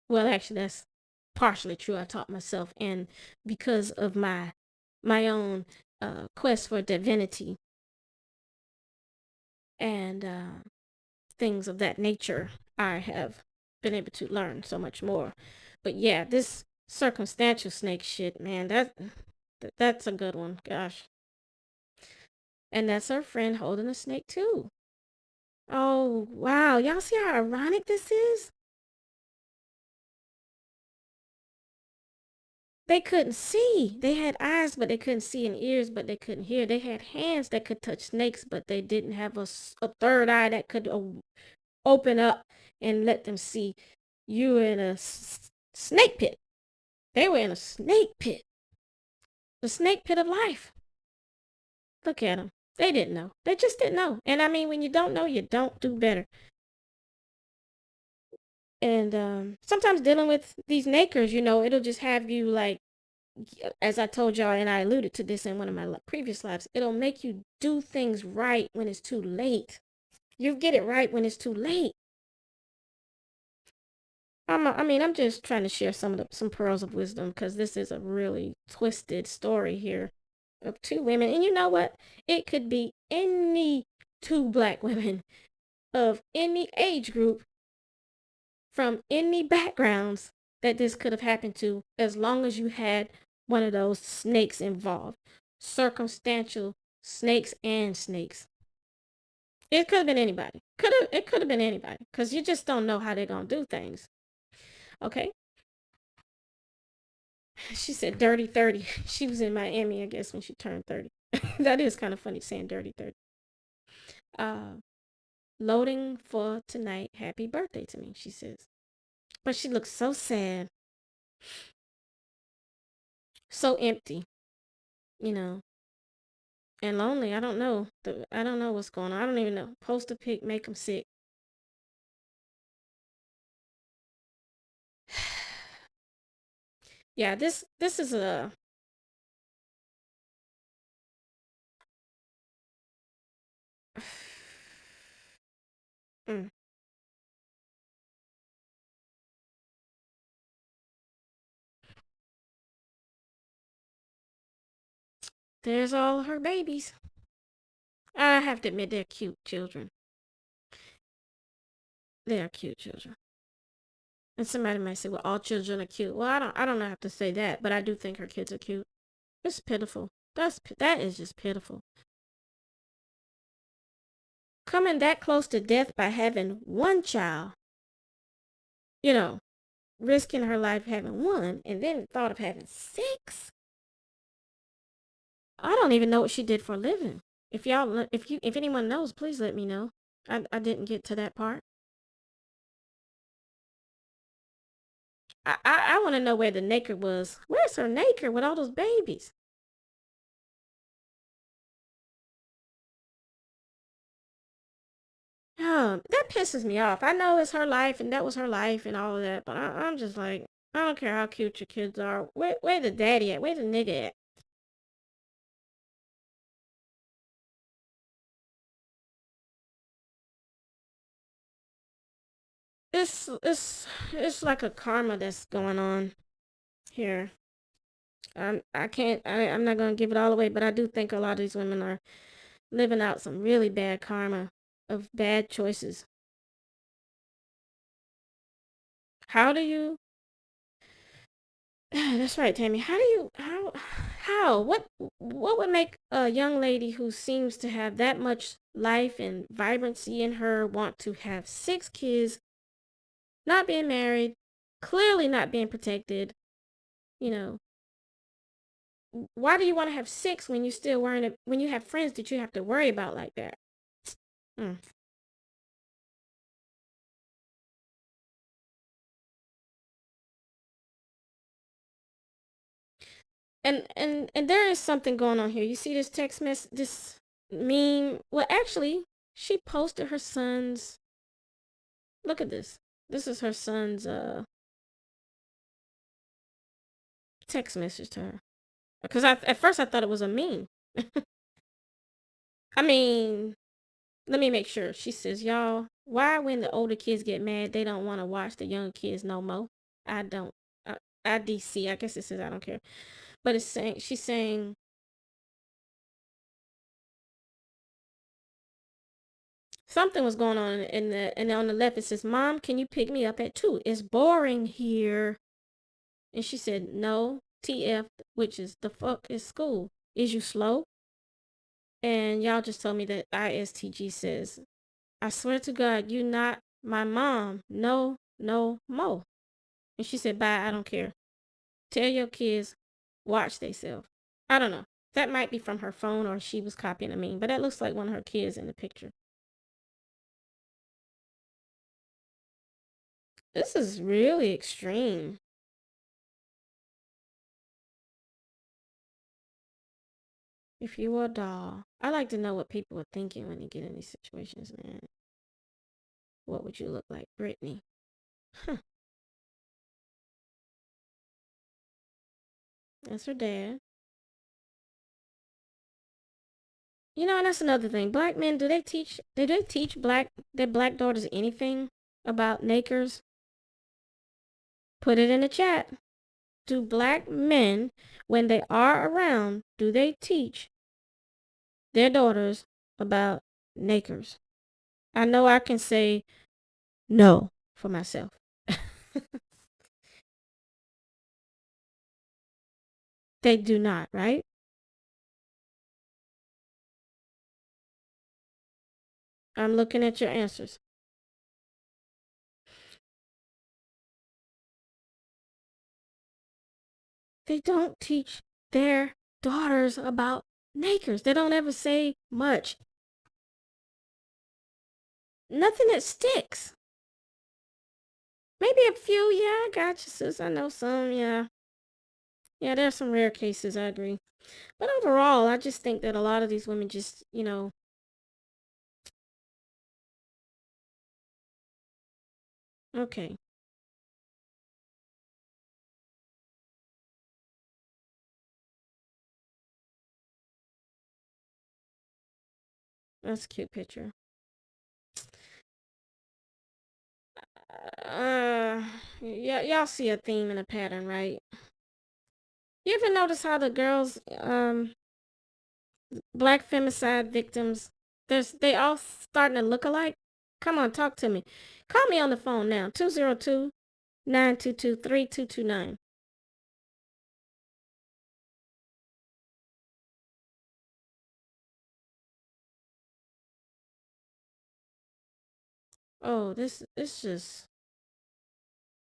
Well, actually, that's partially true. I taught myself, and because of my own quest for divinity and things of that nature, I have been able to learn so much more. But yeah, this circumstantial snake shit, man, that's a good one. Gosh. And that's her friend holding a snake too. Oh, wow. Y'all see how ironic this is? They couldn't see. They had eyes, but they couldn't see, and ears, but they couldn't hear. They had hands that could touch snakes, but they didn't have a third eye that could open up and let them see. You were in a snake pit. They were in a snake pit. The snake pit of life. Look at them. They didn't know. They just didn't know. And I mean, when you don't know, you don't do better. And sometimes dealing with these nakers, it'll just have you like, as I told y'all, and I alluded to this in one of my previous lives, it'll make you do things right when it's too late. You get it right when it's too late. I'm just trying to share some pearls of wisdom, because this is a really twisted story here of two women. And you know what? It could be any two black women of any age group from any backgrounds that this could have happened to, as long as you had one of those snakes involved. Circumstantial snakes and snakes. It could have been anybody. It could have been anybody, because you just don't know how they're going to do things. Okay? She said dirty 30. She was in Miami, I guess, when she turned 30. That is kind of funny, saying dirty 30. Loading for tonight. Happy birthday to me, she says. But she looks so sad. So empty. And lonely. I don't know. I don't know what's going on. I don't even know. Post a pic, make them sick. Yeah, this is a mm. There's all her babies. I have to admit, they're cute children. They are cute children. And somebody might say, well, all children are cute. Well, I don't have to say that, but I do think her kids are cute. It's pitiful. That is just pitiful. Coming that close to death by having one child, risking her life having one, and then thought of having 6. I don't even know what she did for a living. If anyone knows, please let me know. I didn't get to that part. I want to know where the naked was. Where's her naked with all those babies? That pisses me off. I know it's her life, and that was her life, and all of that, but I'm just like, I don't care how cute your kids are. Where the daddy at? Where the nigga at? It's like a karma that's going on here. I'm not gonna give it all away, but I do think a lot of these women are living out some really bad karma of bad choices. How do you That's right, Tammy. What would make a young lady who seems to have that much life and vibrancy in her want to have 6 kids, not being married, clearly not being protected, you know? Why do you want to have 6 when you still worrying when you have friends that you have to worry about like that? Mm. And there is something going on here. You see this text mess, this meme? Well, actually, she posted her son's. Look at this. This is her son's text message to her. Because at first I thought it was a meme. I mean, let me make sure. She says, y'all, why when the older kids get mad, they don't want to watch the young kids no more? I don't. IDC. I guess it says I don't care. But it's saying, she's saying, something was going on and on the left it says, Mom, can you pick me up at 2? It's boring here. And she said, no, TF, which is the fuck is school. Is you slow? And y'all just told me that ISTG says, I swear to God, you not my mom. No, no more. And she said, bye, I don't care. Tell your kids, watch theyself. I don't know. That might be from her phone or she was copying a meme, but that looks like one of her kids in the picture. This is really extreme. If you were a doll, I like to know what people are thinking when they get in these situations, man. What would you look like, Brittany? Huh. That's her dad. You know, and that's another thing. Black men, do they teach their black daughters anything about nakers? Put it in the chat. Do black men, when they are around, do they teach their daughters about nakers? I know I can say no for myself. They do not, right? I'm looking at your answers. They don't teach their daughters about nakers. They don't ever say much. Nothing that sticks. Maybe a few, yeah, I got you, sis. I know some, yeah. Yeah, there's some rare cases, I agree. But overall, I just think that a lot of these women just, okay. That's a cute picture. Yeah, y'all see a theme and a pattern, right? You ever notice how the girls, black femicide victims, they all starting to look alike? Come on, talk to me. Call me on the phone now, 202-922-3229. Oh, this just,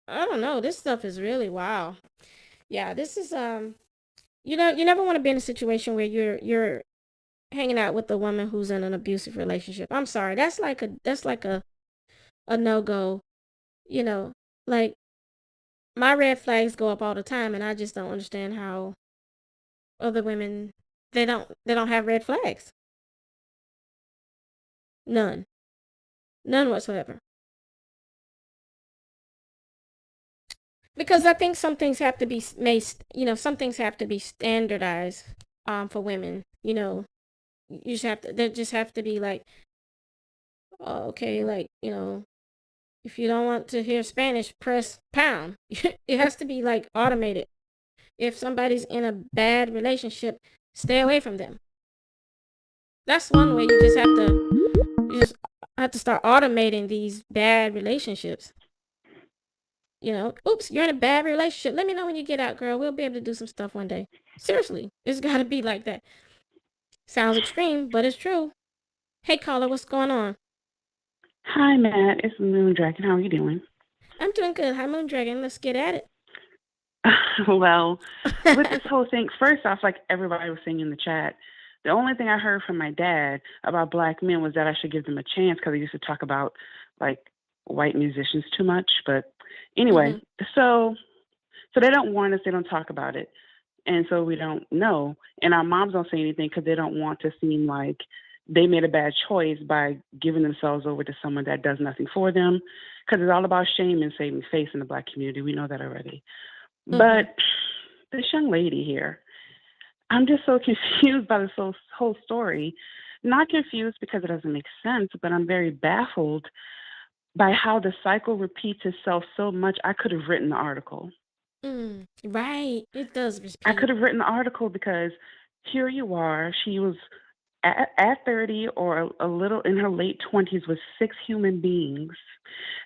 I don't know. This stuff is really wow. Yeah, this is you never want to be in a situation where you're hanging out with a woman who's in an abusive relationship. I'm sorry. That's like a no-go. You know, like my red flags go up all the time and I just don't understand how other women they don't have red flags. None. None whatsoever. Because I think some things have to be made, some things have to be standardized for women, you just have to, they just have to be like, oh, okay, like, if you don't want to hear Spanish, press pound. It has to be like automated. If somebody's in a bad relationship, stay away from them. That's one way. You just have to start automating these bad relationships. Oops, you're in a bad relationship. Let me know when you get out, girl. We'll be able to do some stuff one day. Seriously, it's got to be like that. Sounds extreme, but it's true. Hey, caller, what's going on? Hi, Matt. It's Moon Dragon. How are you doing? I'm doing good. Hi, Moon Dragon. Let's get at it. Well, with this whole thing, first off, like everybody was saying in the chat, the only thing I heard from my dad about black men was that I should give them a chance because he used to talk about like white musicians too much. But anyway, so they don't warn us, they don't talk about it, and so we don't know. And our moms don't say anything because they don't want to seem like they made a bad choice by giving themselves over to someone that does nothing for them. Because it's all about shame and saving face in the black community. We know that already. But this young lady here, I'm just so confused by this whole story. Not confused because it doesn't make sense, but I'm very baffled by how the cycle repeats itself so much. I could have written the article. Right. It does repeat. I could have written the article because here you are. She was at 30 or a little in her late 20s with 6 human beings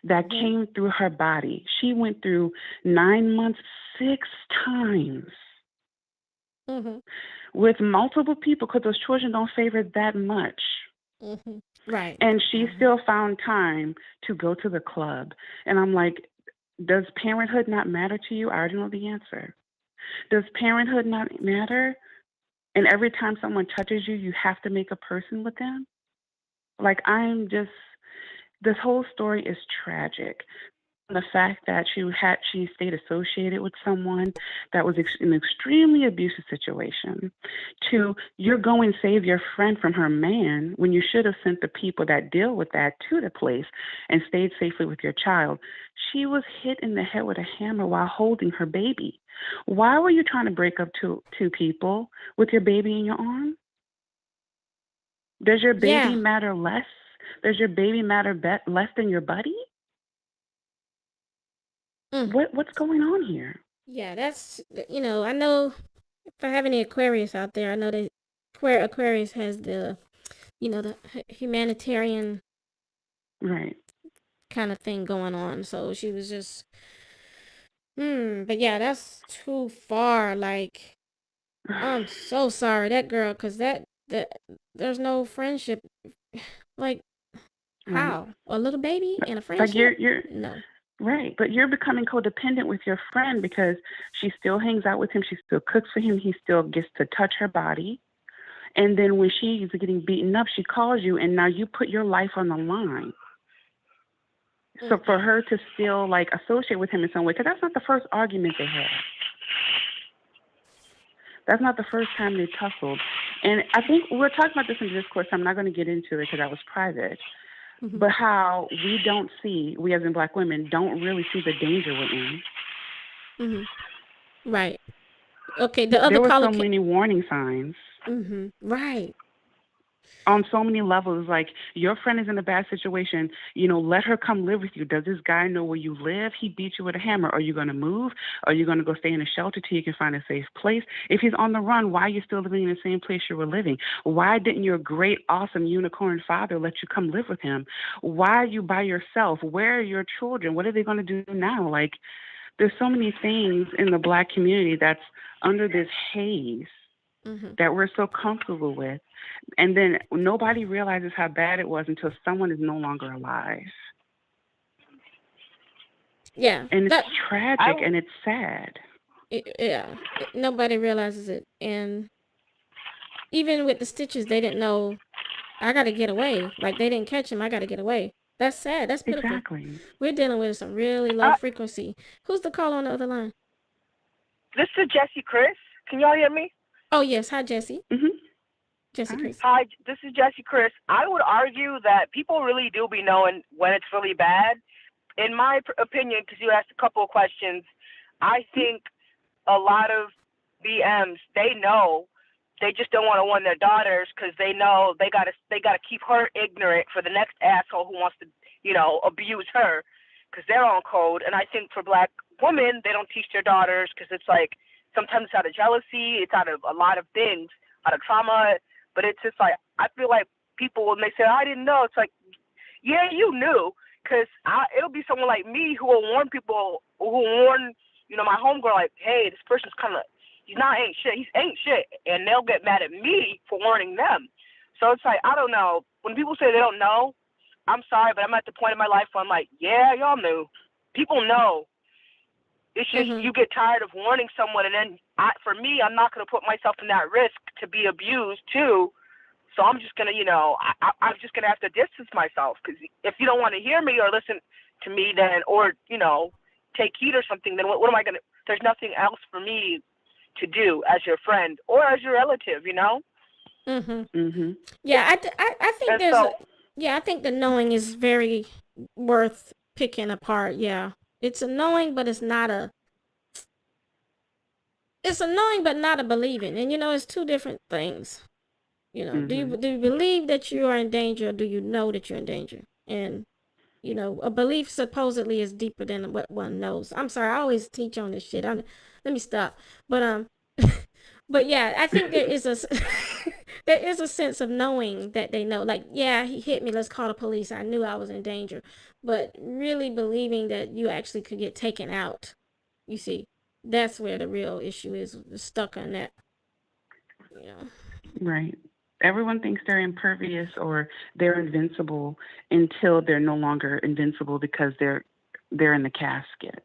that came through her body. She went through 9 months 6 times with multiple people because those children don't favor that much. Right. And she still found time to go to the club. And I'm like, does parenthood not matter to you? I already know the answer. Does parenthood not matter? And every time someone touches you, you have to make a person with them? Like, this whole story is tragic. The fact that she stayed associated with someone that was an extremely abusive situation, to you're going to save your friend from her man when you should have sent the people that deal with that to the place and stayed safely with your child. She was hit in the head with a hammer while holding her baby. Why were you trying to break up two people with your baby in your arm? Does your baby matter less? Does your baby matter less than your buddy? What's going on here? Yeah, that's, I know if I have any Aquarius out there, I know that Aquarius has the, the humanitarian kind of thing going on. So she was just, but yeah, that's too far. Like, I'm so sorry, that girl, because that there's no friendship. Like, how? A little baby and a friendship? Like you're no. Right, but you're becoming codependent with your friend because she still hangs out with him, she still cooks for him, he still gets to touch her body. And then when she's getting beaten up, she calls you, and now you put your life on the line. So for her to still, like, associate with him in some way, because that's not the first argument they had. That's not the first time they tussled. And I think we're talking about this in discourse, so I'm not going to get into it because that was private. But how we as in black women, don't really see the danger we're in. Right. Okay, the other there were caller so many warning signs. Right. On so many levels, like, your friend is in a bad situation, let her come live with you. Does this guy know where you live? He beat you with a hammer. Are you going to move? Are you going to go stay in a shelter till you can find a safe place? If he's on the run, why are you still living in the same place you were living? Why didn't your great, awesome unicorn father let you come live with him? Why are you by yourself? Where are your children? What are they going to do now? Like, there's so many things in the black community that's under this haze that we're so comfortable with. And then nobody realizes how bad it was until someone is no longer alive. Yeah. And it's tragic and it's sad. Nobody realizes it. And even with the stitches, they didn't know, I got to get away. Like, they didn't catch him. I got to get away. That's sad. That's pitiful. Exactly. We're dealing with some really low frequency. Who's the caller on the other line? This is Jessie Chris. Can y'all hear me? Oh, yes. Hi, Jessie. Jessie Chris. Hi, this is Jessie Chris. I would argue that people really do be knowing when it's really bad. In my opinion, because you asked a couple of questions, I think a lot of BMs, they know, they just don't want to warn their daughters because they know they gotta keep her ignorant for the next asshole who wants to, abuse her, because they're on code. And I think for black women, they don't teach their daughters because it's like sometimes it's out of jealousy, it's out of a lot of things, out of trauma. But it's just like, I feel like people, when they say, I didn't know, it's like, yeah, you knew, because it'll be someone like me who will warn people, who will warn, my homegirl, like, hey, this person's kind of, ain't shit. He's ain't shit. And they'll get mad at me for warning them. So it's like, I don't know. When people say they don't know, I'm sorry, but I'm at the point in my life where I'm like, yeah, y'all knew. People know. It's just you get tired of warning someone, and then for me, I'm not going to put myself in that risk to be abused too. So I'm just going to, I'm just going to have to distance myself, because if you don't want to hear me or listen to me, then, or, take heed or something, then what am I going to, there's nothing else for me to do as your friend or as your relative, Yeah, I think I think the knowing is very worth picking apart. Yeah. It's a knowing, but it's a knowing, but not a believing. And it's two different things. Do you believe that you are in danger, or do you know that you're in danger? And a belief supposedly is deeper than what one knows. I'm sorry, I always teach on this shit. Let me stop. But but yeah, I think there is there is a sense of knowing that they know. Like, yeah, he hit me, let's call the police. I knew I was in danger. But really believing that you actually could get taken out. You see, that's where the real issue is, stuck on that. Right. Everyone thinks they're impervious or they're invincible until they're no longer invincible because they're in the casket,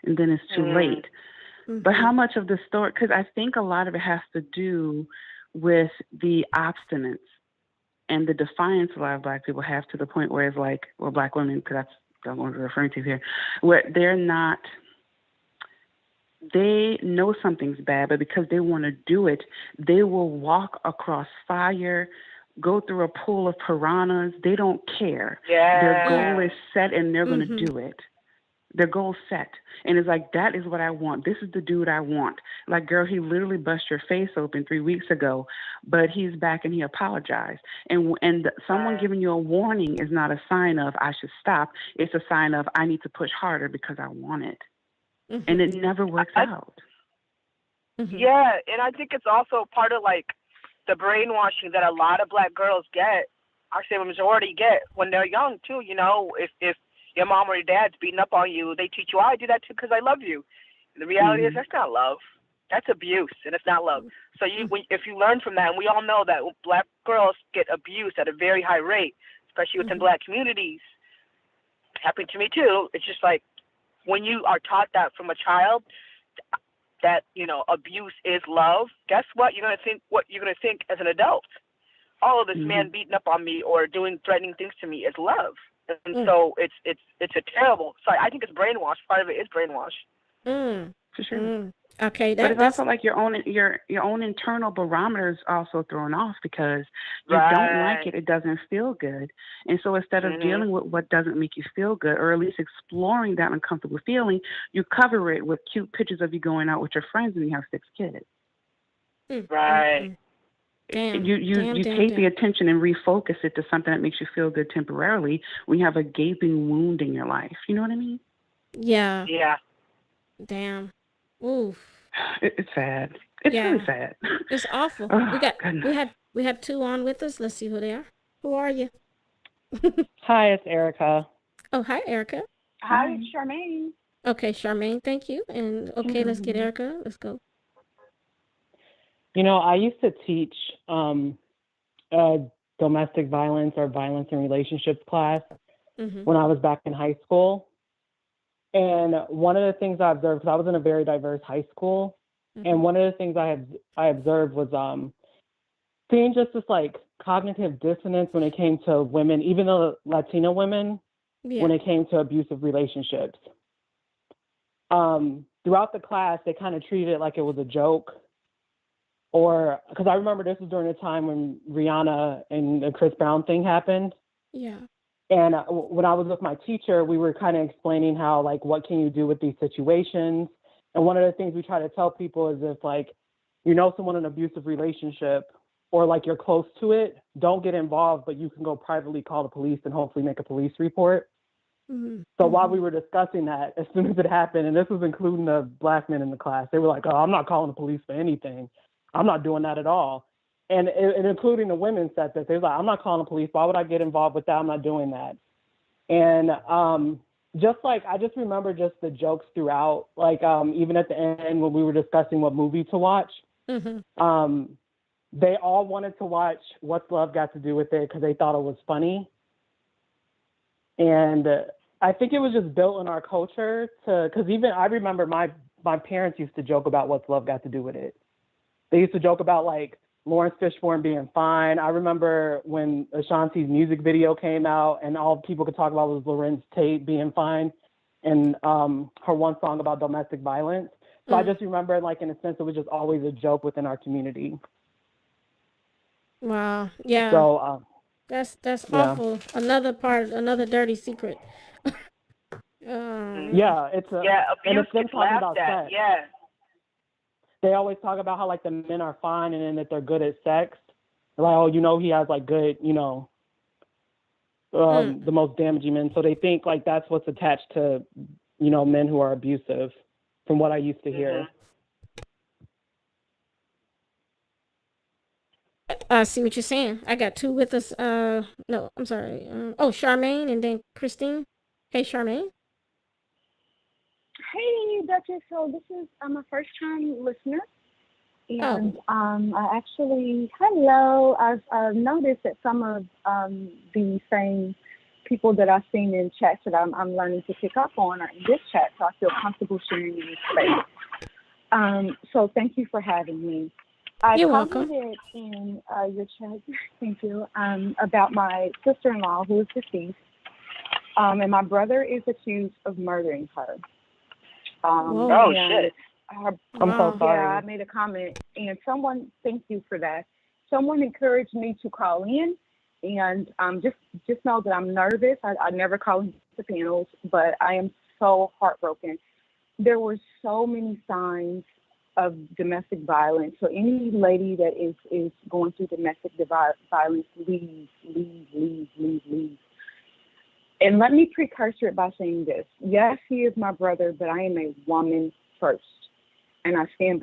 and then it's too late. But how much of the story? Because I think a lot of it has to do with the abstinence and the defiance a lot of Black people have, to the point where it's like, well, Black women, because that's what we're referring to here, where they're not. They know something's bad, but because they want to do it, they will walk across fire, go through a pool of piranhas. They don't care. Yeah. Their goal is set, and they're going to do it. Their goal's set. And it's like, that is what I want. This is the dude I want. Like, girl, he literally bust your face open 3 weeks ago, but he's back and he apologized. And someone giving you a warning is not a sign of I should stop. It's a sign of I need to push harder because I want it. And it never works out. Yeah, and I think it's also part of like the brainwashing that a lot of Black girls get, I say a majority get, when they're young too. If your mom or your dad's beating up on you, they teach you, I do that too because I love you. And the reality is that's not love. That's abuse, and it's not love. So if you learn from that, and we all know that Black girls get abused at a very high rate, especially within Black communities. It happened to me too. It's just like, when you are taught that from a child, that, abuse is love, guess what? You're going to think what you're going to think as an adult. All of this man beating up on me or doing threatening things to me is love. And so it's a terrible, so I think it's brainwash. Part of it is brainwash. For sure. Okay, but it's also like your own internal barometer is also thrown off because you don't like it. It doesn't feel good. And so instead of dealing with what doesn't make you feel good, or at least exploring that uncomfortable feeling, you cover it with cute pictures of you going out with your friends and you have 6 kids. Right. You take the attention and refocus it to something that makes you feel good temporarily when you have a gaping wound in your life. You know what I mean? Yeah. Yeah. Damn. Oof. It's sad. It's really sad. It's awful. We have 2 on with us. Let's see who they are. Who are you? Hi, it's Erica. Oh, hi, Erica. Hi, it's Charmaine. Okay, Charmaine, thank you. And okay, let's get Erica. Let's go. I used to teach domestic violence or violence in relationships class when I was back in high school. And one of the things I observed, because I was in a very diverse high school, and one of the things I observed was seeing just this like cognitive dissonance when it came to women, even though Latino women, when it came to abusive relationships. Throughout the class, they kind of treated it like it was a joke. Or, because I remember this was during the time when Rihanna and the Chris Brown thing happened. Yeah. And when I was with my teacher, we were kind of explaining how, like, what can you do with these situations? And one of the things we try to tell people is if, like, someone in an abusive relationship or, like, you're close to it, don't get involved, but you can go privately call the police and hopefully make a police report. So while we were discussing that, as soon as it happened, and this was including the Black men in the class, they were like, oh, I'm not calling the police for anything. I'm not doing that at all. and including the women said this. They was like, I'm not calling the police. Why would I get involved with that? I'm not doing that. And just like, I just remember just the jokes throughout, like even at the end when we were discussing what movie to watch, they all wanted to watch What's Love Got to Do with It because they thought it was funny. And I think it was just built in our culture because even I remember my parents used to joke about What's Love Got to Do with It. They used to joke about like Lawrence Fishburne being fine. I remember when Ashanti's music video came out and all people could talk about was Lorenz Tate being fine and her one song about domestic violence. So I just remember, like, in a sense, it was just always a joke within our community. Wow. Yeah. So that's yeah. awful. Another dirty secret. Yeah, it's abuse and it's them gets talking laughed about at. sex. Yeah. They always talk about how like the men are fine and then that they're good at sex. Like, oh, you know, he has like good, you know, the most damaging men. So they think like that's what's attached to, you know, men who are abusive, from what I used to hear. I see what you're saying. I got two with us. No, I'm sorry. Charmaine and then Christine. Hey, Charmaine. Hey, Duchess. So this is I'm a first time listener. And I actually, hello, I've noticed that some of the same people that I've seen in chats that I'm learning to pick up on are in this chat, so I feel comfortable sharing in this space. So thank you for having me. You're welcome. commented in your chat, thank you, about my sister-in-law who is deceased, and my brother is accused of murdering her. Oh, shit. I'm so sorry. Yeah, I made a comment, and someone, thank you for that. Someone encouraged me to call in, and just know that I'm nervous. I never call into the panels, but I am so heartbroken. There were so many signs of domestic violence. So any lady that is going through domestic violence, leave. And let me precursor it by saying this. Yes, he is my brother, but I am a woman first. And I stand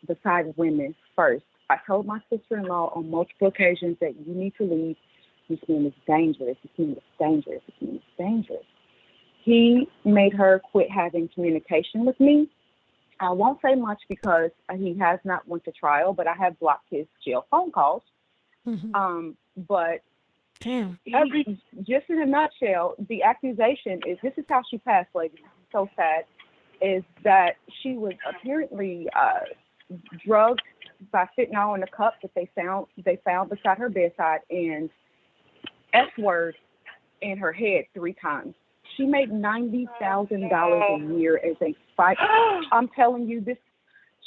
beside women first. I told my sister-in-law on multiple occasions that you need to leave. This man is dangerous. This man is dangerous. This man is dangerous. He made her quit having communication with me. I won't say much because he has not went to trial, but I have blocked his jail phone calls. But damn. Just in a nutshell, the accusation is, this is how she passed, ladies. So sad. Is that she was apparently drugged by fentanyl in a cup that they found beside her bedside, and S word in her head 3 times. She made $90,000 a year as a fight. I'm telling you this.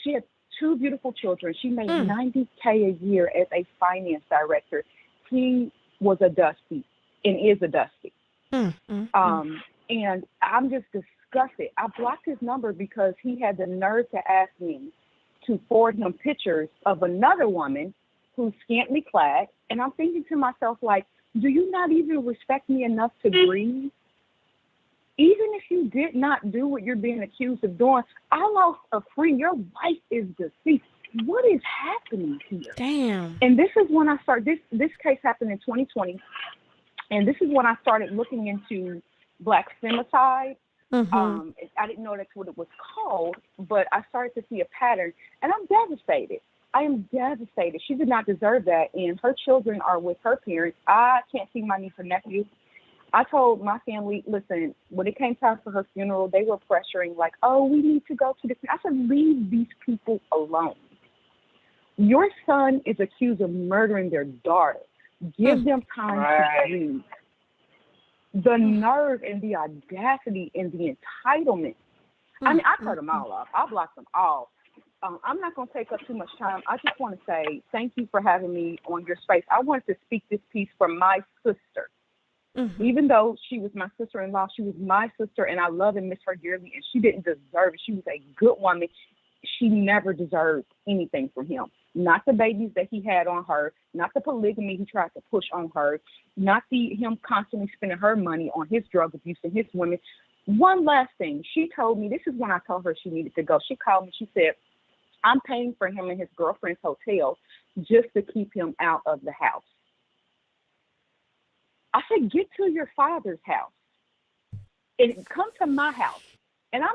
She had 2 beautiful children. She made $90K a year as a finance director. He was a dusty and is a dusty. And I'm just disgusted. I blocked his number because he had the nerve to ask me to forward him pictures of another woman who's scantily clad. And I'm thinking to myself, like, do you not even respect me enough to breathe? Even if you did not do what you're being accused of doing, I lost a friend. Your wife is deceased. What is happening here? Damn. And this is when I started, this case happened in 2020. And this is when I started looking into Black femicide. I didn't know that's what it was called, but I started to see a pattern, and I'm devastated. I am devastated. She did not deserve that, and her children are with her parents. I can't see my niece or nephew. I told my family, listen, when it came time for her funeral, they were pressuring, like, oh, we need to go to the... I said, leave these people alone. Your son is accused of murdering their daughter. Give them time to breathe. The nerve and the audacity and the entitlement. I mean, I cut them all off. I blocked them all. I'm not going to take up too much time. I just want to say thank you for having me on your space. I wanted to speak this piece for my sister. Even though she was my sister-in-law, she was my sister, and I love and miss her dearly, and she didn't deserve it. She was a good woman. She never deserved anything from him. Not the babies that he had on her, not the polygamy he tried to push on her, not him constantly spending her money on his drug abuse and his women. One last thing. She told me, this is when I told her she needed to go. She called me. She said, I'm paying for him and his girlfriend's hotel just to keep him out of the house. I said, get to your father's house and come to my house. And I'm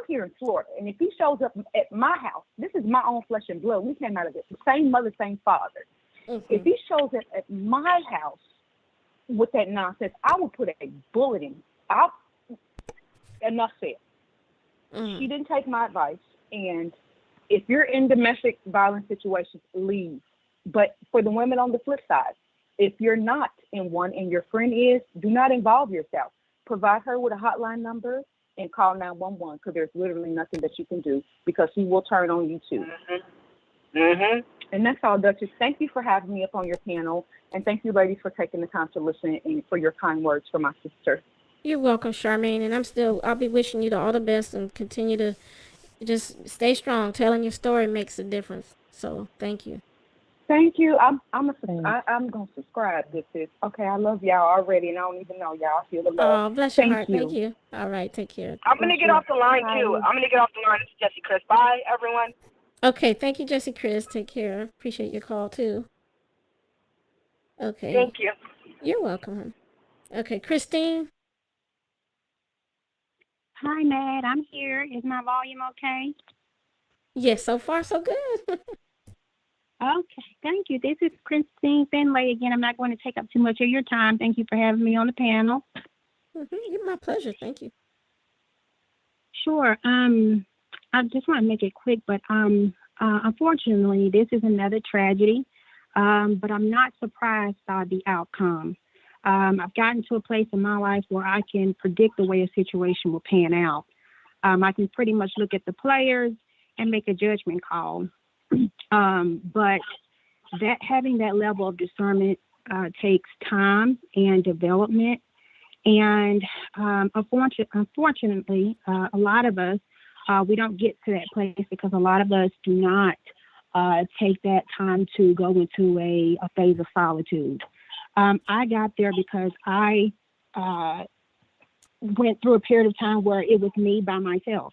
here in Florida. And if he shows up at my house, this is my own flesh and blood. We came out of the same mother, same father. If he shows up at my house with that nonsense, I will put a bullet in. Enough said. She didn't take my advice. And if you're in domestic violence situations, leave. But for the women on the flip side, if you're not in one and your friend is, do not involve yourself. Provide her with a hotline number and call 911, because there's literally nothing that you can do, because he will turn on you too. And that's all, Duchess. Thank you for having me up on your panel, and thank you, ladies, for taking the time to listen and for your kind words for my sister. You're welcome, Charmaine, and I'll be wishing you all the best and continue to just stay strong. Telling your story makes a difference. So thank you. Thank you. I'm gonna subscribe. This is okay. I love y'all already, and I don't even know y'all. I feel the love. Oh, bless your heart. Thank you. All right, take care. I'm gonna get off the line too. I'm gonna get off the line. This is Jesse Chris. Bye, everyone. Okay, thank you, Jesse Chris. Take care. Appreciate your call too. Okay. Thank you. You're welcome. Okay, Christine. Hi, Mad. I'm here. Is my volume okay? Yes, so far so good. Okay, thank you. This is Christine Finlay again. I'm not going to take up too much of your time. Thank you for having me on the panel. My pleasure. Thank you. Sure. I just want to make it quick, but unfortunately, this is another tragedy. But I'm not surprised by the outcome. I've gotten to a place in my life where I can predict the way a situation will pan out. I can pretty much look at the players and make a judgment call. But having that level of discernment takes time and development. And unfortunately, a lot of us, we don't get to that place because a lot of us do not take that time to go into a phase of solitude. I got there because I went through a period of time where it was me by myself.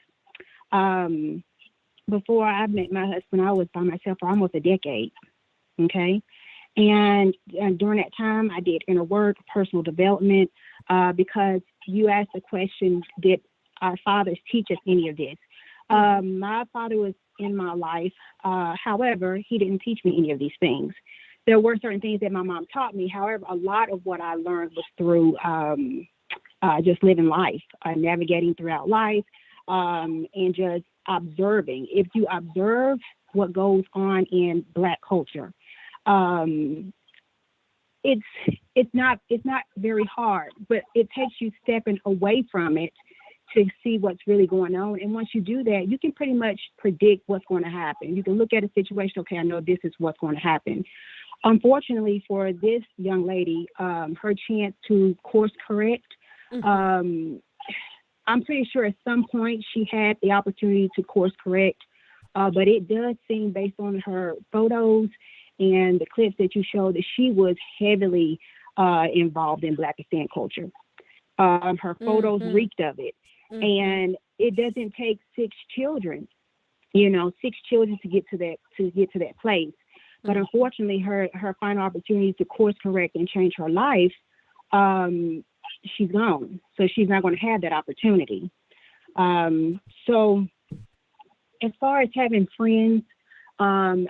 Before I met my husband, I was by myself for almost a decade, okay? And during that time, I did inner work, personal development, because you asked the question, did our fathers teach us any of this? My father was in my life. However, he didn't teach me any of these things. There were certain things that my mom taught me. However, a lot of what I learned was through just living life, navigating throughout life, and just observing. If you observe what goes on in Black culture, it's not very hard, but it takes you stepping away from it to see what's really going on. And once you do that, you can pretty much predict what's going to happen. You can look at a situation, okay, I know this is what's going to happen. Unfortunately for this young lady, her chance to course correct, I'm pretty sure at some point she had the opportunity to course correct, but it does seem based on her photos and the clips that you showed that she was heavily involved in Blackistan culture. Her photos reeked of it. And it doesn't take 6 children to get to that place. But unfortunately, her final opportunity to course correct and change her life, she's gone. So she's not going to have that opportunity. So as far as having friends, I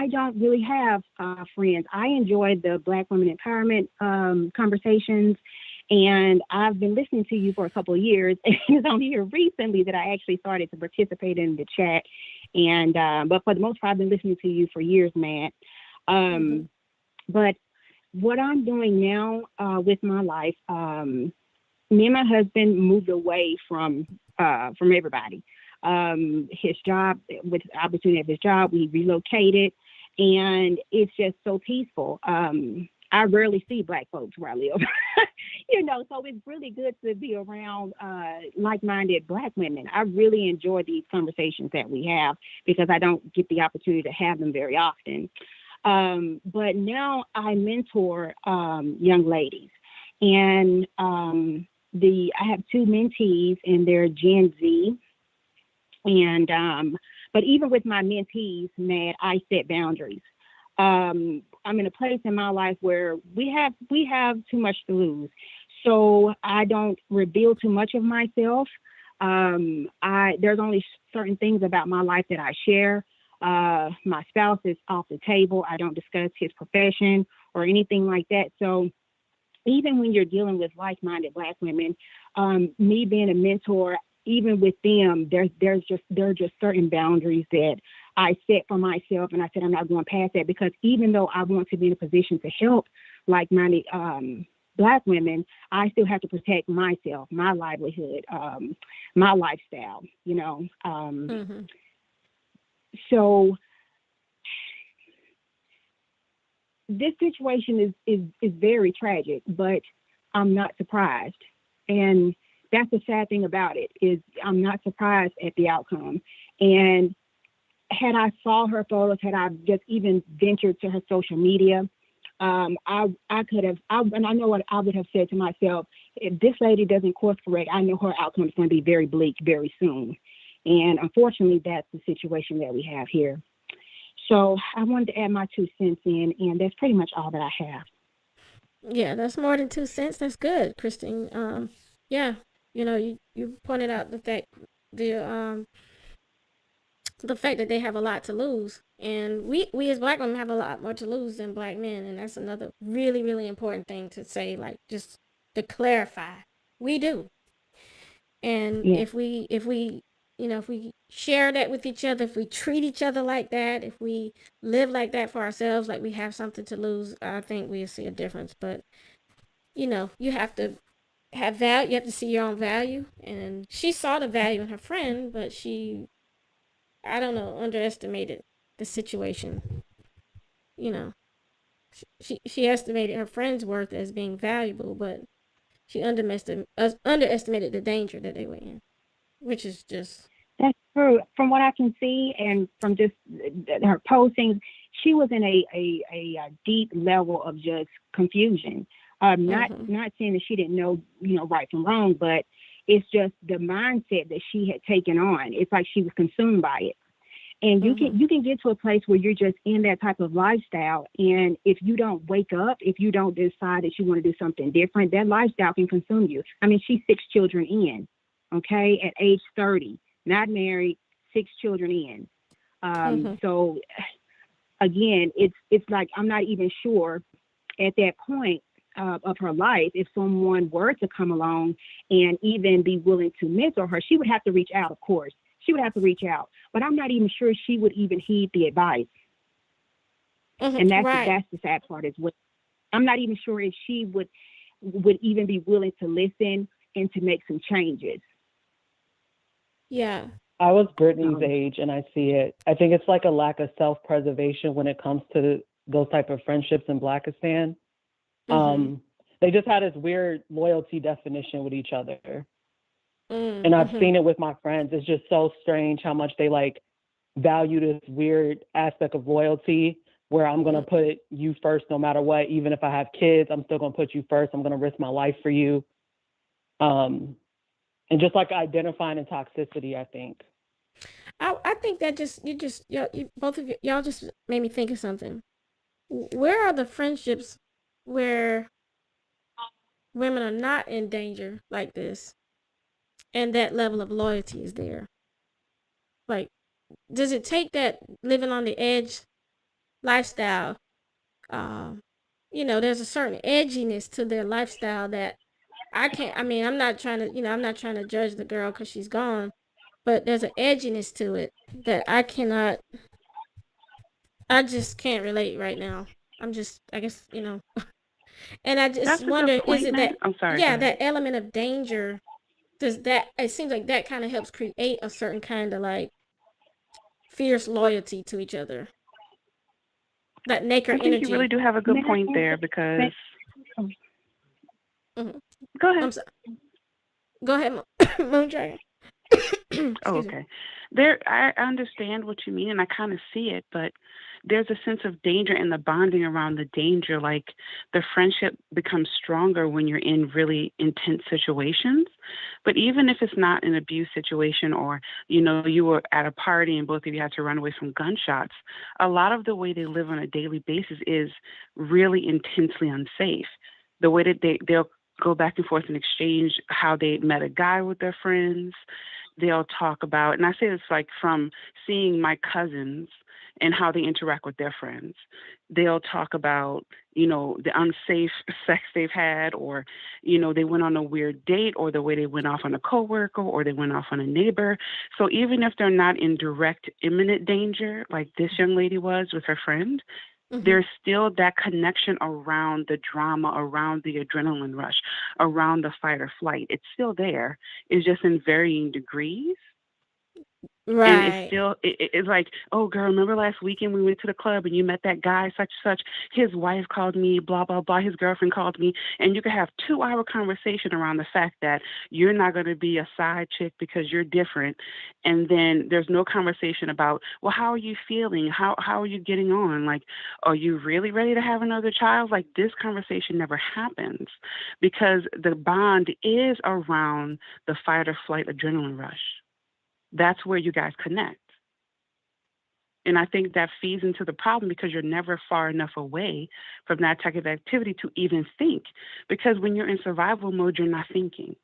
don't really have friends. I enjoy the Black women empowerment conversations, and I've been listening to you for a couple of years. And it's only here recently that I actually started to participate in the chat. And but for the most part, I've been listening to you for years, Matt. But what I'm doing now with my life, me and my husband moved away from everybody. His job, with the opportunity of his job, we relocated, and it's just so peaceful. I rarely see Black folks where I live, so it's really good to be around like-minded Black women. I really enjoy these conversations that we have because I don't get the opportunity to have them very often. But now I mentor young ladies, and I have 2 mentees, and they're Gen Z. And but even with my mentees, Matt, I set boundaries. I'm in a place in my life where we have too much to lose. So I don't reveal too much of myself. There's only certain things about my life that I share. My spouse is off the table. I don't discuss his profession or anything like that. So even when you're dealing with like-minded Black women, me being a mentor, even with them, there are just certain boundaries that I set for myself, and I said I'm not going past that, because even though I want to be in a position to help like-minded Black women, I still have to protect myself, my livelihood, my lifestyle. So this situation is very tragic, but I'm not surprised. And that's the sad thing about it, is I'm not surprised at the outcome. And had I saw her photos, had I just even ventured to her social media, I could have, and I know what I would have said to myself: if this lady doesn't course correct, I know her outcome is going to be very bleak very soon. And unfortunately, that's the situation that we have here. So I wanted to add my 2 cents in, and that's pretty much all that I have. Yeah, that's more than 2 cents. That's good, Christine. Yeah, you pointed out the fact that they have a lot to lose, and we as Black women have a lot more to lose than Black men, and that's another really, really important thing to say, like, just to clarify. We do. And if we share that with each other, if we treat each other like that, if we live like that for ourselves, like we have something to lose, I think we'll see a difference. But you have to have value. You have to see your own value. And she saw the value in her friend, but she, I don't know, underestimated the situation. She estimated her friend's worth as being valuable, but she underestimated the danger that they were in, which is just... That's true. From what I can see, and from just her postings, she was in a deep level of just confusion. Not saying that she didn't know, right from wrong, but it's just the mindset that she had taken on. It's like she was consumed by it. And you can get to a place where you're just in that type of lifestyle, and if you don't wake up, if you don't decide that you want to do something different, that lifestyle can consume you. I mean, she's 6 children in, okay, at age 30, not married, 6 children in. So again, it's like, I'm not even sure at that point of her life, if someone were to come along and even be willing to mentor her, she would have to reach out, of course. She would have to reach out, but I'm not even sure she would even heed the advice. And that's the sad part as well. I'm not even sure if she would even be willing to listen and to make some changes. Yeah. I was Brittany's age, and I see it. I think it's like a lack of self-preservation when it comes to those type of friendships in Blackistan. They just had this weird loyalty definition with each other. And I've seen it with my friends. It's just so strange how much they value this weird aspect of loyalty, where I'm going to put you first no matter what. Even if I have kids, I'm still going to put you first. I'm going to risk my life for you. And just identifying in toxicity, I think. I think that both of y'all just made me think of something. Where are the friendships where women are not in danger like this, and that level of loyalty is there? Like, does it take that living on the edge lifestyle? There's a certain edginess to their lifestyle that I'm not trying to judge the girl because she's gone, but there's an edginess to it that I just can't relate right now. I guess, and I just wonder, is it that, I'm sorry, that element of danger, it seems like that kind of helps create a certain kind of fierce loyalty to each other. That naked energy. I think you really do have a good point there, because... Go ahead. Go ahead, Moondragon. Okay. I understand what you mean, and I kind of see it, but there's a sense of danger and the bonding around the danger. Like the friendship becomes stronger when you're in really intense situations. But even if it's not an abuse situation, or, you know, you were at a party and both of you had to run away from gunshots, a lot of the way they live on a daily basis is really intensely unsafe. The way that they'll go back and forth and exchange how they met a guy with their friends. They'll talk about, and I say this like from seeing my cousins and how they interact with their friends. They'll talk about, you know, the unsafe sex they've had, or, you know, they went on a weird date, or the way they went off on a coworker, or they went off on a neighbor. So even if they're not in direct imminent danger, like this young lady was with her friend, there's still that connection around the drama, around the adrenaline rush, around the fight or flight. It's still there. It's just in varying degrees. Right. And it's still, it's like, oh, girl, remember last weekend we went to the club and you met that guy, such and such. His wife called me, blah, blah, blah. His girlfriend called me. And you can have 2-hour conversation around the fact that you're not going to be a side chick because you're different. And then there's no conversation about, well, how are you feeling? How are you getting on? Like, are you really ready to have another child? Like, this conversation never happens because the bond is around the fight or flight adrenaline rush. That's where you guys connect. And I think that feeds into the problem because you're never far enough away from that type of activity to even think. Because when you're in survival mode, you're not thinking.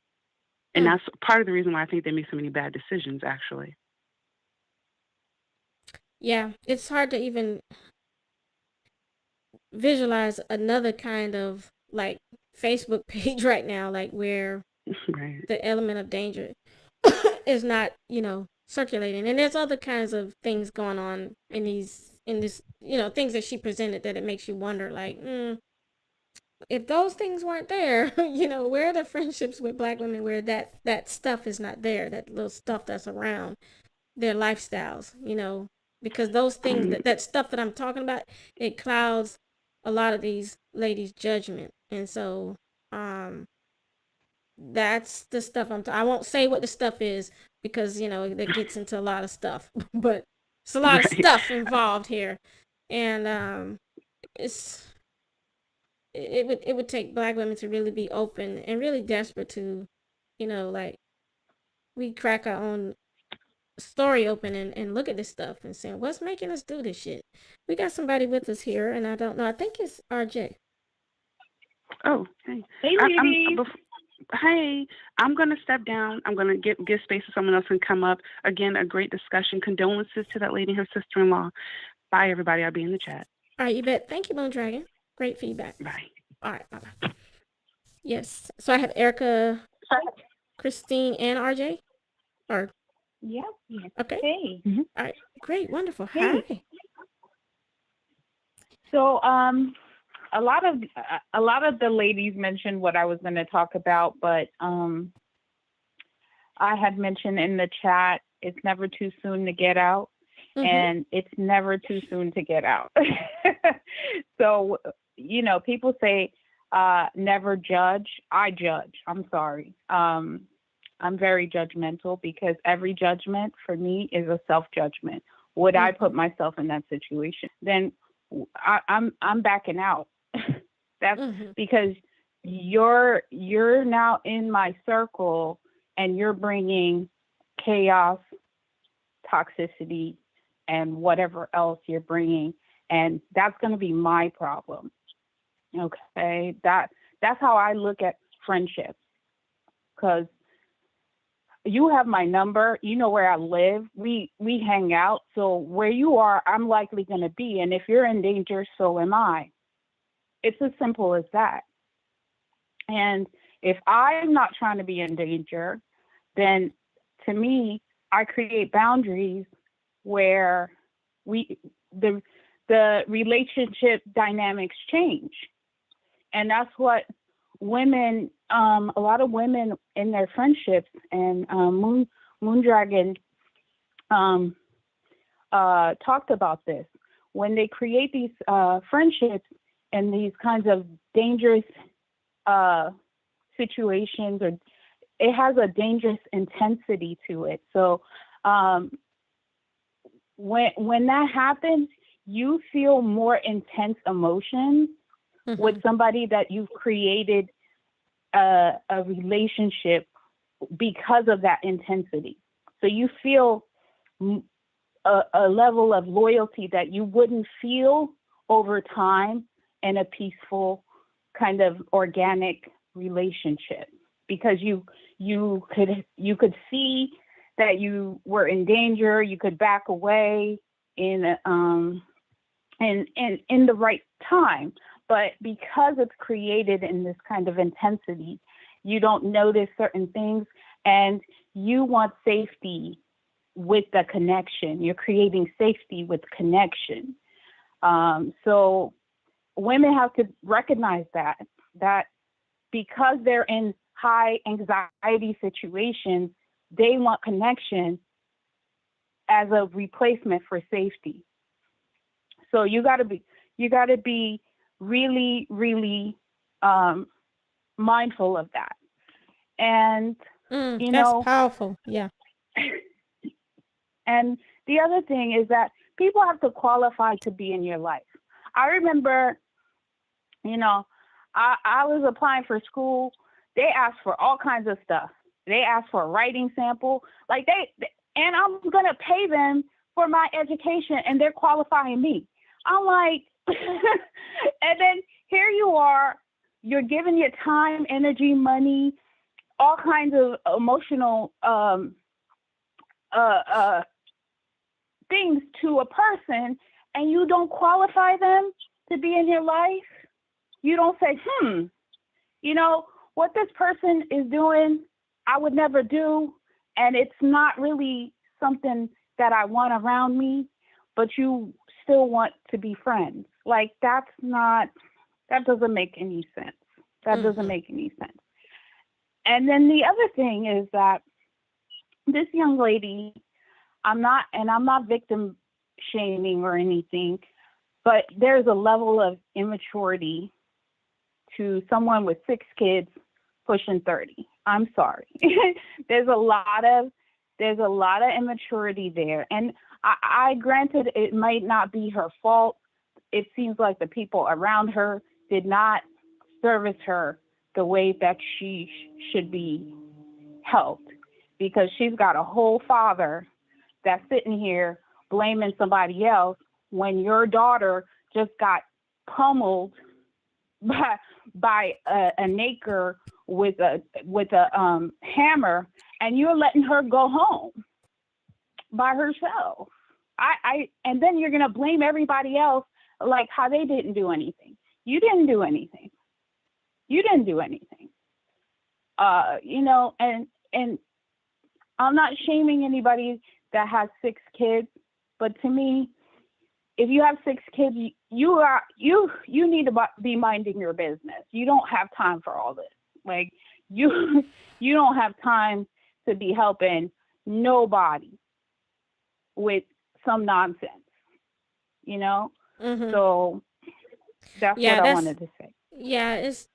And that's part of the reason why I think they make so many bad decisions, actually. Yeah, it's hard to even visualize another kind of like Facebook page right now, like where right. the element of danger is not, you know, circulating. And there's other kinds of things going on in this, you know, things that she presented that it makes you wonder, like, if those things weren't there, you know, where are the friendships with Black women where that stuff is not there, that little stuff that's around their lifestyles, you know, because those things, that stuff that I'm talking about, it clouds a lot of these ladies' judgment. And so, that's the stuff I won't say what the stuff is because, you know, that gets into a lot of stuff, but it's a lot of stuff involved here. And it would take Black women to really be open and really desperate to, you know, like we crack our own story open and look at this stuff and say, what's making us do this shit? We got somebody with us here, and I don't know. I think it's RJ. Oh, hey. Hey, ladies. Hey, I'm going to step down. I'm going to give space so someone else can come up. Again, a great discussion. Condolences to that lady and her sister-in-law. Bye, everybody. I'll be in the chat. All right, you bet. Thank you, Moon Dragon. Great feedback. Bye. All right, bye-bye. Yes. So I have Erica, Christine, and RJ? Or Yeah. okay. Hey. All right. Great. Wonderful. Hey. Hi. So, a lot of the ladies mentioned what I was going to talk about, but I had mentioned in the chat it's never too soon to get out, and it's never too soon to get out. So, you know, people say never judge. I judge. I'm sorry. I'm very judgmental because every judgment for me is a self-judgment. Would I put myself in that situation? Then I'm backing out. That's because you're now in my circle and you're bringing chaos, toxicity, and whatever else you're bringing, and that's going to be my problem. Okay, that's how I look at friendships, because you have my number, you know where I live, we hang out, so where you are, I'm likely going to be, and if you're in danger, so am I. It's as simple as that. And if I'm not trying to be in danger, then to me, I create boundaries where the relationship dynamics change. And that's what women, a lot of women in their friendships, and Moondragon talked about this. When they create these friendships and these kinds of dangerous situations, or it has a dangerous intensity to it. So when that happens, you feel more intense emotions with somebody that you've created a relationship because of that intensity. So you feel a level of loyalty that you wouldn't feel over time in a peaceful kind of organic relationship, because you could see that you were in danger, you could back away in the right time. But because it's created in this kind of intensity, you don't notice certain things, and you want safety with the connection. You're creating safety with connection. So women have to recognize that because they're in high anxiety situations, they want connection as a replacement for safety. So you got to be really, really mindful of that. And you that's know, powerful. Yeah. And the other thing is that people have to qualify to be in your life. I remember, you know, I was applying for school. They asked for all kinds of stuff. They asked for a writing sample, like and I'm gonna pay them for my education, and they're qualifying me. I'm like, and then here you are, you're giving your time, energy, money, all kinds of emotional things to a person, and you don't qualify them to be in your life. You don't say, you know, what this person is doing, I would never do, and it's not really something that I want around me, but you still want to be friends. Like, that doesn't make any sense. That doesn't make any sense. And then the other thing is that this young lady, I'm not victim shaming or anything, but there's a level of immaturity to someone with 6 kids pushing 30. I'm sorry. There's a lot of immaturity there. And I granted it might not be her fault. It seems like the people around her did not service her the way that she should be helped, because she's got a whole father that's sitting here blaming somebody else when your daughter just got pummeled by a naker with a hammer, and you're letting her go home by herself. And then you're gonna blame everybody else, like how they didn't do anything. You didn't do anything. You didn't do anything. You know, and I'm not shaming anybody that has 6 kids, but to me, if you have 6 kids, you need to be minding your business. You don't have time for all this. Like, you don't have time to be helping nobody with some nonsense, you know? So that's what I wanted to say. Yeah, it's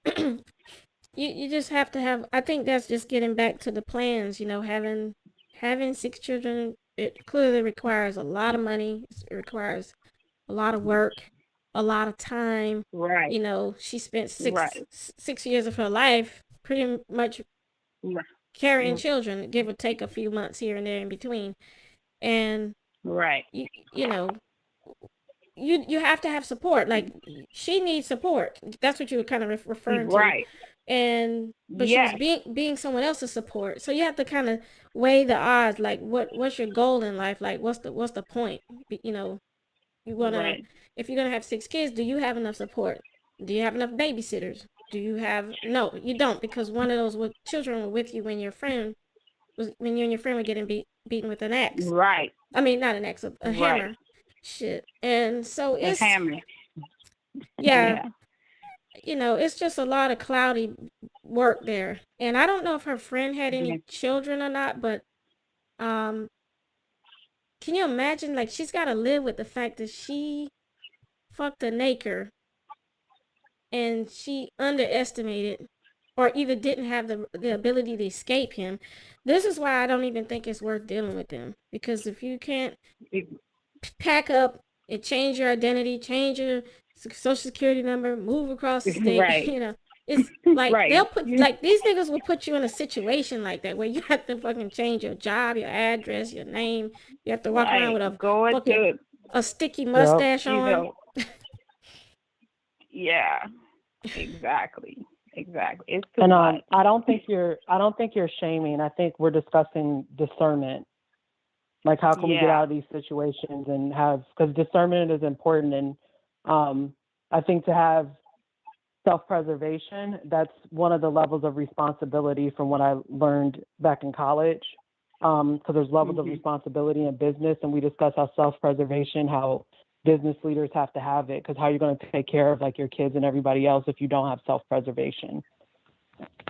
you just have to have, I think that's just getting back to the plans, you know, having 6 children. It clearly requires a lot of money. It requires a lot of work, a lot of time. Right. You know, she spent 6 years of her life pretty much carrying children, give or take a few months here and there in between. And you know, you have to have support. Like, she needs support. That's what you were kind of referring to. Right. But she was being someone else's support. So you have to kind of weigh the odds. Like, what's your goal in life? Like, what's the point? You know, you wanna if you're gonna have 6 kids, do you have enough support? Do you have enough babysitters? No, you don't, because one of those children were with you when you and your friend were getting beaten with an axe. Right. I mean, not an axe, a hammer. Shit. And so it's a hammer. Yeah. You know, it's just a lot of cloudy work there. And I don't know if her friend had any children or not, but can you imagine, like, she's got to live with the fact that she fucked a naker and she underestimated or either didn't have the ability to escape him. This is why I don't even think it's worth dealing with them, because if you can't pack up and change your identity, change your social security number, move across the state. Right. You know, it's like Right. they'll put like these niggas will put you in a situation like that where you have to fucking change your job, your address, your name. You have to walk around Right. with a Going fucking to, a sticky Yep. mustache you on. know, yeah, exactly. Exactly. It's too And much. I don't think you're shaming. I think we're discussing discernment. Like, how can we get Yeah. out of these situations and have, because discernment is important. And I think to have self-preservation, that's one of the levels of responsibility from what I learned back in college. Because there's levels of responsibility in business, and we discuss how self-preservation, how business leaders have to have it, because how you're going to take care of like your kids and everybody else if you don't have self-preservation.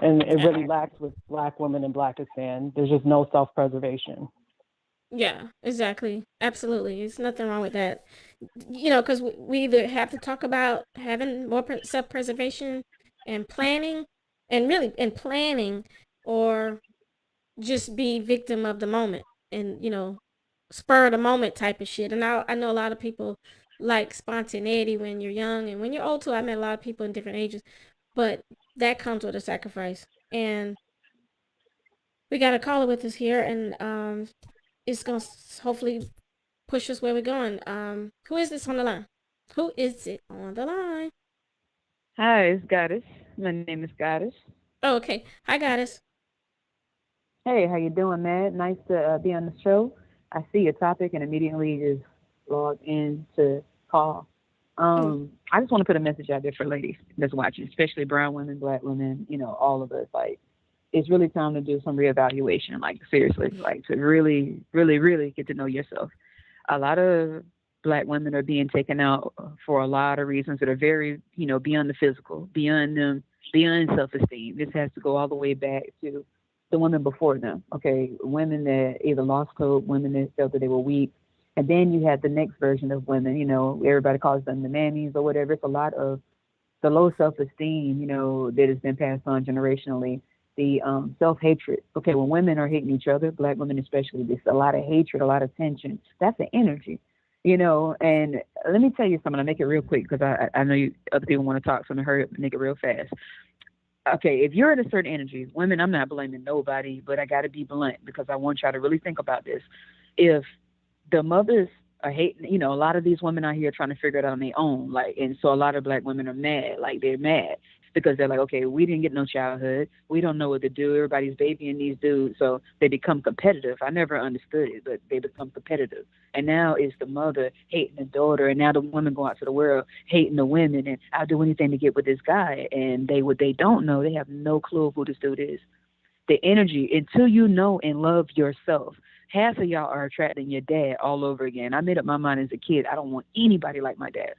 And it really lacks with Black women in Blackistan. There's just no self-preservation. Yeah, exactly. Absolutely. There's nothing wrong with that. You know, because we either have to talk about having more self-preservation and planning, or just be victim of the moment and, you know, spur of the moment type of shit. And I know a lot of people like spontaneity when you're young, and when you're old too. I met a lot of people in different ages, but that comes with a sacrifice. And we got a caller with us here, and it's gonna hopefully push us where we're going. Who is this on the line? Who is it on the line? Hi, it's Goddess. My name is Goddess. Oh, okay. Hi, Goddess. Hey, how you doing, man? Nice to be on the show. I see your topic and immediately just logged in to call. I just want to put a message out there for ladies that's watching, especially brown women, Black women, you know, all of us. Like, it's really time to do some reevaluation. Like, seriously, like to really, really, really get to know yourself. A lot of Black women are being taken out for a lot of reasons that are very, you know, beyond the physical, beyond them, beyond self-esteem. This has to go all the way back to the women before them. Okay, women that either lost hope, women that felt that they were weak, and then you had the next version of women. You know, everybody calls them the mammies or whatever. It's a lot of the low self-esteem, you know, that has been passed on generationally. The self-hatred. Okay, when women are hating each other, Black women especially, there's a lot of hatred, a lot of tension. That's the energy, you know. And let me tell you something. I'll make it real quick because I know other people want to talk, so I'm going to hurry up and make it real fast. Okay, if you're at a certain energy, women, I'm not blaming nobody, but I got to be blunt because I want y'all to really think about this. If the mothers are hating, you know, a lot of these women out here trying to figure it out on their own, like, and so a lot of Black women are mad, like they're mad because they're like, okay, we didn't get no childhood, we don't know what to do, everybody's babying these dudes, so they become competitive. I never understood it, but they become competitive, and now it's the mother hating the daughter, and now the women go out to the world hating the women, and I'll do anything to get with this guy, and what they don't know, they have no clue of who this dude is. The energy, until you know and love yourself. Half of y'all are attracting your dad all over again. I made up my mind as a kid, I don't want anybody like my dad.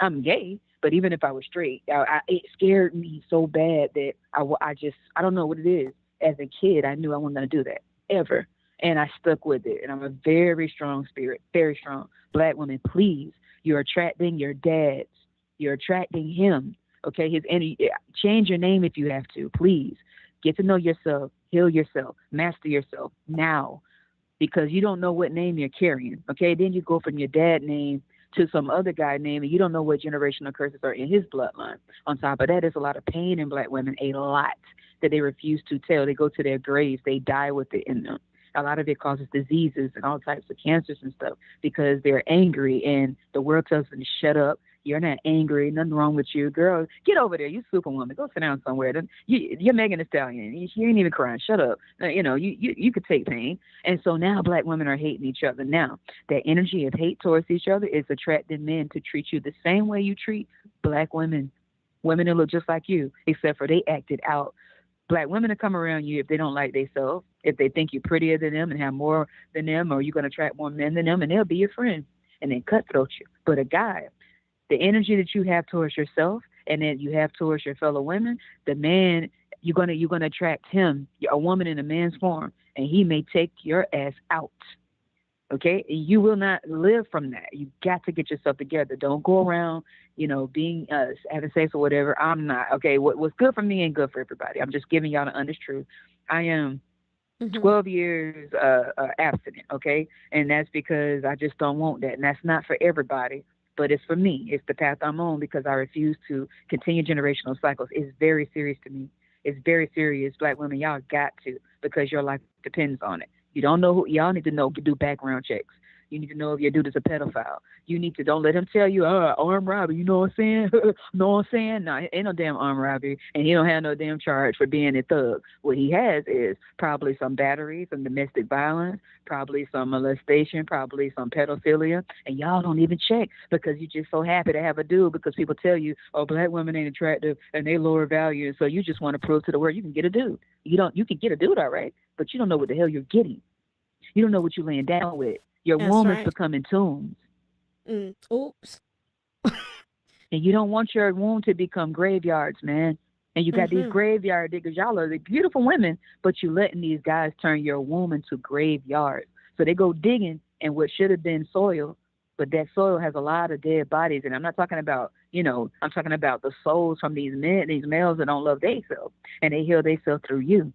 I'm gay, but even if I was straight, it scared me so bad that I don't know what it is. As a kid, I knew I wasn't going to do that, ever. And I stuck with it. And I'm a very strong spirit, very strong. Black women, please, you're attracting your dads. You're attracting him, okay? His energy. Change your name if you have to, please. Get to know yourself, heal yourself, master yourself now, because you don't know what name you're carrying, okay? Then you go from your dad name to some other guy name, and you don't know what generational curses are in his bloodline. On top of that, there's a lot of pain in Black women, a lot that they refuse to tell. They go to their graves, they die with it in them. A lot of it causes diseases and all types of cancers and stuff because they're angry, and the world tells them to shut up. You're not angry. Nothing wrong with you. Girl, get over there. You superwoman. Go sit down somewhere. You're Megan Thee Stallion. You ain't even crying. Shut up. You know, you could take pain. And so now Black women are hating each other. Now, that energy of hate towards each other is attracting men to treat you the same way you treat Black women. Women that look just like you, except for they acted out. Black women will come around you if they don't like themselves, if they think you're prettier than them and have more than them, or you're going to attract more men than them, and they'll be your friend and then cutthroat you. But a guy, the energy that you have towards yourself and that you have towards your fellow women, the man, you're gonna attract him, a woman in a man's form, and he may take your ass out. Okay, you will not live from that. You got to get yourself together. Don't go around, you know, being having sex or whatever. I'm not. Okay, what's good for me ain't good for everybody. I'm just giving y'all the honest truth. I am 12 years abstinent, okay? And that's because I just don't want that. And that's not for everybody, but it's for me. It's the path I'm on because I refuse to continue generational cycles. It's very serious to me. It's very serious. Black women, y'all got to because your life depends on it. You don't know who, y'all need to know, do background checks. You need to know if your dude is a pedophile. You need to, don't let him tell you, armed robbery. You know what I'm saying? Know what I'm saying? No, ain't no damn armed robbery. And he don't have no damn charge for being a thug. What he has is probably some battery, some domestic violence, probably some molestation, probably some pedophilia. And y'all don't even check because you're just so happy to have a dude because people tell you, oh, black women ain't attractive and they lower value. So you just want to prove to the world you can get a dude. You can get a dude, all right, but you don't know what the hell you're getting. You don't know what you're laying down with. Your womb is becoming tombs. Oops. And you don't want your womb to become graveyards, man. And you got these graveyard diggers. Y'all are the beautiful women, but you letting these guys turn your womb into graveyards. So they go digging in what should have been soil, but that soil has a lot of dead bodies. And I'm not talking about, I'm talking about the souls from these men, these males that don't love themselves, and they heal themselves through you.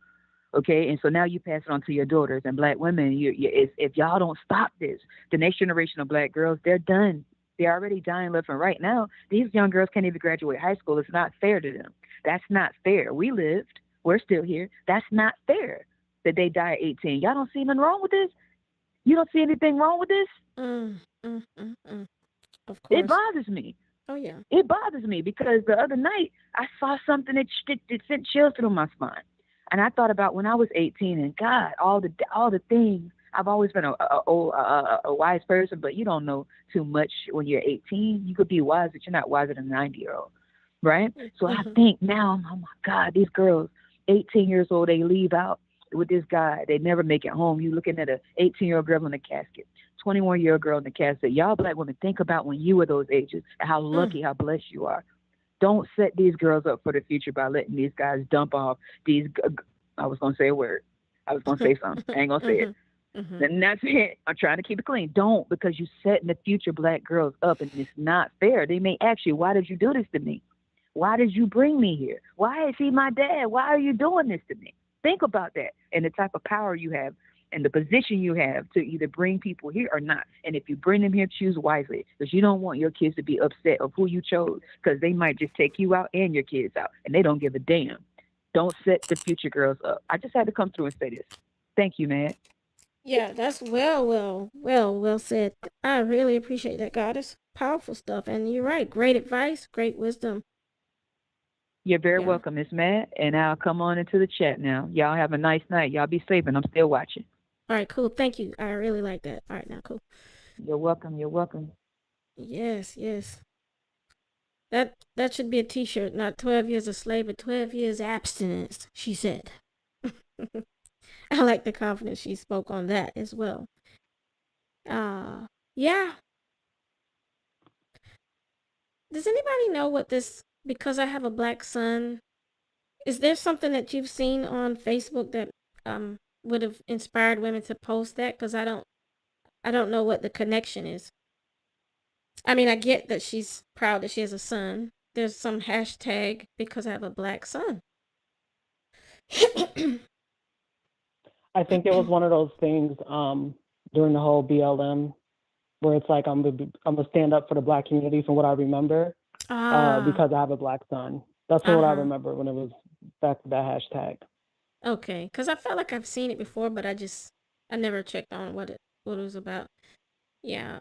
Okay, and so now you pass it on to your daughters and black women. If y'all don't stop this, the next generation of black girls, they're done. They're already dying left and right now. These young girls can't even graduate high school. It's not fair to them. That's not fair. We lived. We're still here. That's not fair that they die at 18. Y'all don't see nothing wrong with this? You don't see anything wrong with this? Of course. It bothers me. Oh, yeah. It bothers me because the other night I saw something that sent chills through my spine. And I thought about when I was 18 and God, all the things. I've always been a wise person, but you don't know too much when you're 18. You could be wise, but you're not wiser than a 90-year-old, right? So I think now, oh my God, these girls, 18 years old, they leave out with this guy. They never make it home. You looking at a 18-year-old girl in the casket, 21-year-old girl in the casket. Y'all black women, think about when you were those ages and how lucky, how blessed you are. Don't set these girls up for the future by letting these guys dump off these. I was going to say a word. I was going to say something. I ain't going to say it. And that's it. I'm trying to keep it clean. Don't, because you setting the future black girls up, and it's not fair. They may ask you, why did you do this to me? Why did you bring me here? Why is he my dad? Why are you doing this to me? Think about that and the type of power you have and the position you have to either bring people here or not. And if you bring them here, choose wisely, because you don't want your kids to be upset of who you chose, because they might just take you out and your kids out, and they don't give a damn. Don't set the future girls up. I just had to come through and say this. Thank you, man. Yeah, that's well said. I really appreciate that, Goddess. Powerful stuff. And you're right. Great advice, great wisdom. You're very welcome, Miss Matt. And I'll come on into the chat now. Y'all have a nice night. Y'all be safe, and I'm still watching. All right, cool. Thank you. I really like that. All right, now, cool. You're welcome. You're welcome. Yes. That should be a t-shirt, not 12 years a slave, but 12 years abstinence, she said. I like the confidence she spoke on that as well. Yeah. Does anybody know what this, because I have a black son, is there something that you've seen on Facebook that would have inspired women to post that? Because I don't know what the connection is. I mean, I get that she's proud that she has a son. There's some hashtag because I have a black son. I think it was one of those things during the whole BLM where it's like I'm gonna stand up for the black community from what I remember because I have a black son. That's what I remember when it was back to that hashtag. Okay, because I felt like I've seen it before, but I never checked on what it was about. Yeah.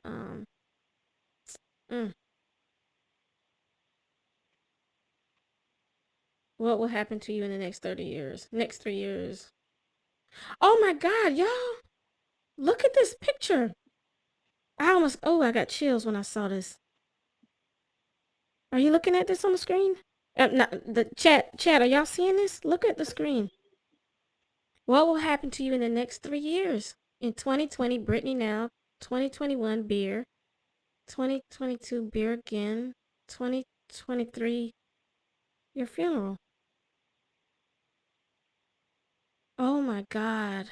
What will happen to you in the next 30 years? Next 3 years. Oh my God, y'all. Look at this picture. I got chills when I saw this. Are you looking at this on the screen? No, the chat, are y'all seeing this? Look at the screen. What will happen to you in the next 3 years? In 2020, Brittany now. 2021, beer. 2022, beer again. 2023, your funeral. Oh my God.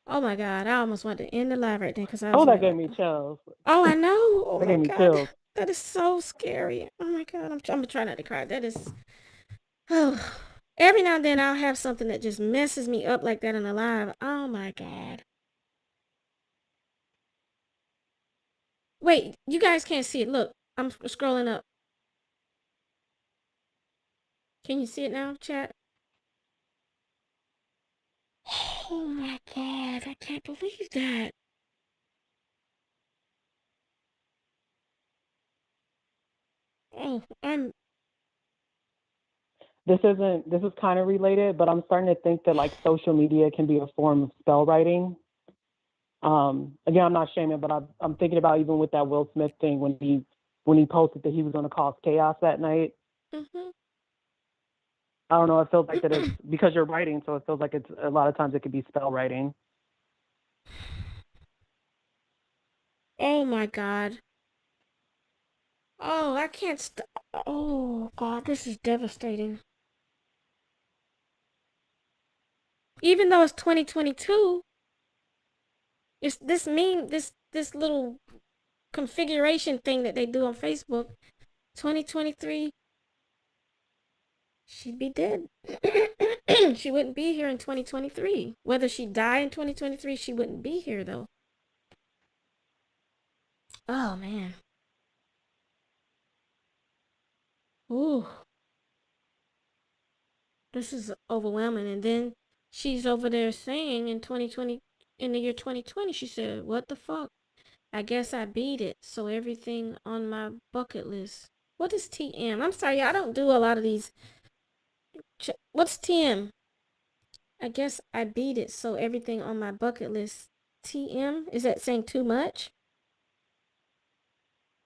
Oh my God. I almost wanted to end the live right there because I was that gave me chills. Oh, I know. Oh that my gave me God. chills. That is so scary. Oh my God. I'm trying not to cry. That is. Oh. Every now and then I'll have something that just messes me up like that in a live. Oh my God. Wait, you guys can't see it. Look, I'm scrolling up. Can you see it now, chat? Oh my God, I can't believe that. Oh, This is kind of related, but I'm starting to think that like social media can be a form of spell writing. Again, I'm not shaming, but I'm thinking about even with that Will Smith thing when he posted that he was going to cause chaos that night. Mm-hmm. I don't know. It feels like that it's because you're writing, so it feels like it's a lot of times it could be spell writing. Oh my God. Oh, I can't oh God, this is devastating. Even though it's 2022, it's this little configuration thing that they do on Facebook. 2023, she'd be dead. She wouldn't be here in 2023. Whether she died in 2023, she wouldn't be here though. Oh man. Ooh. This is overwhelming. And then she's over there saying in the year 2020, she said, "What the fuck? I guess I beat it. So everything on my bucket list." What is TM? I'm sorry, I don't do a lot of these. What's TM? I guess I beat it. So everything on my bucket list. TM? Is that saying too much?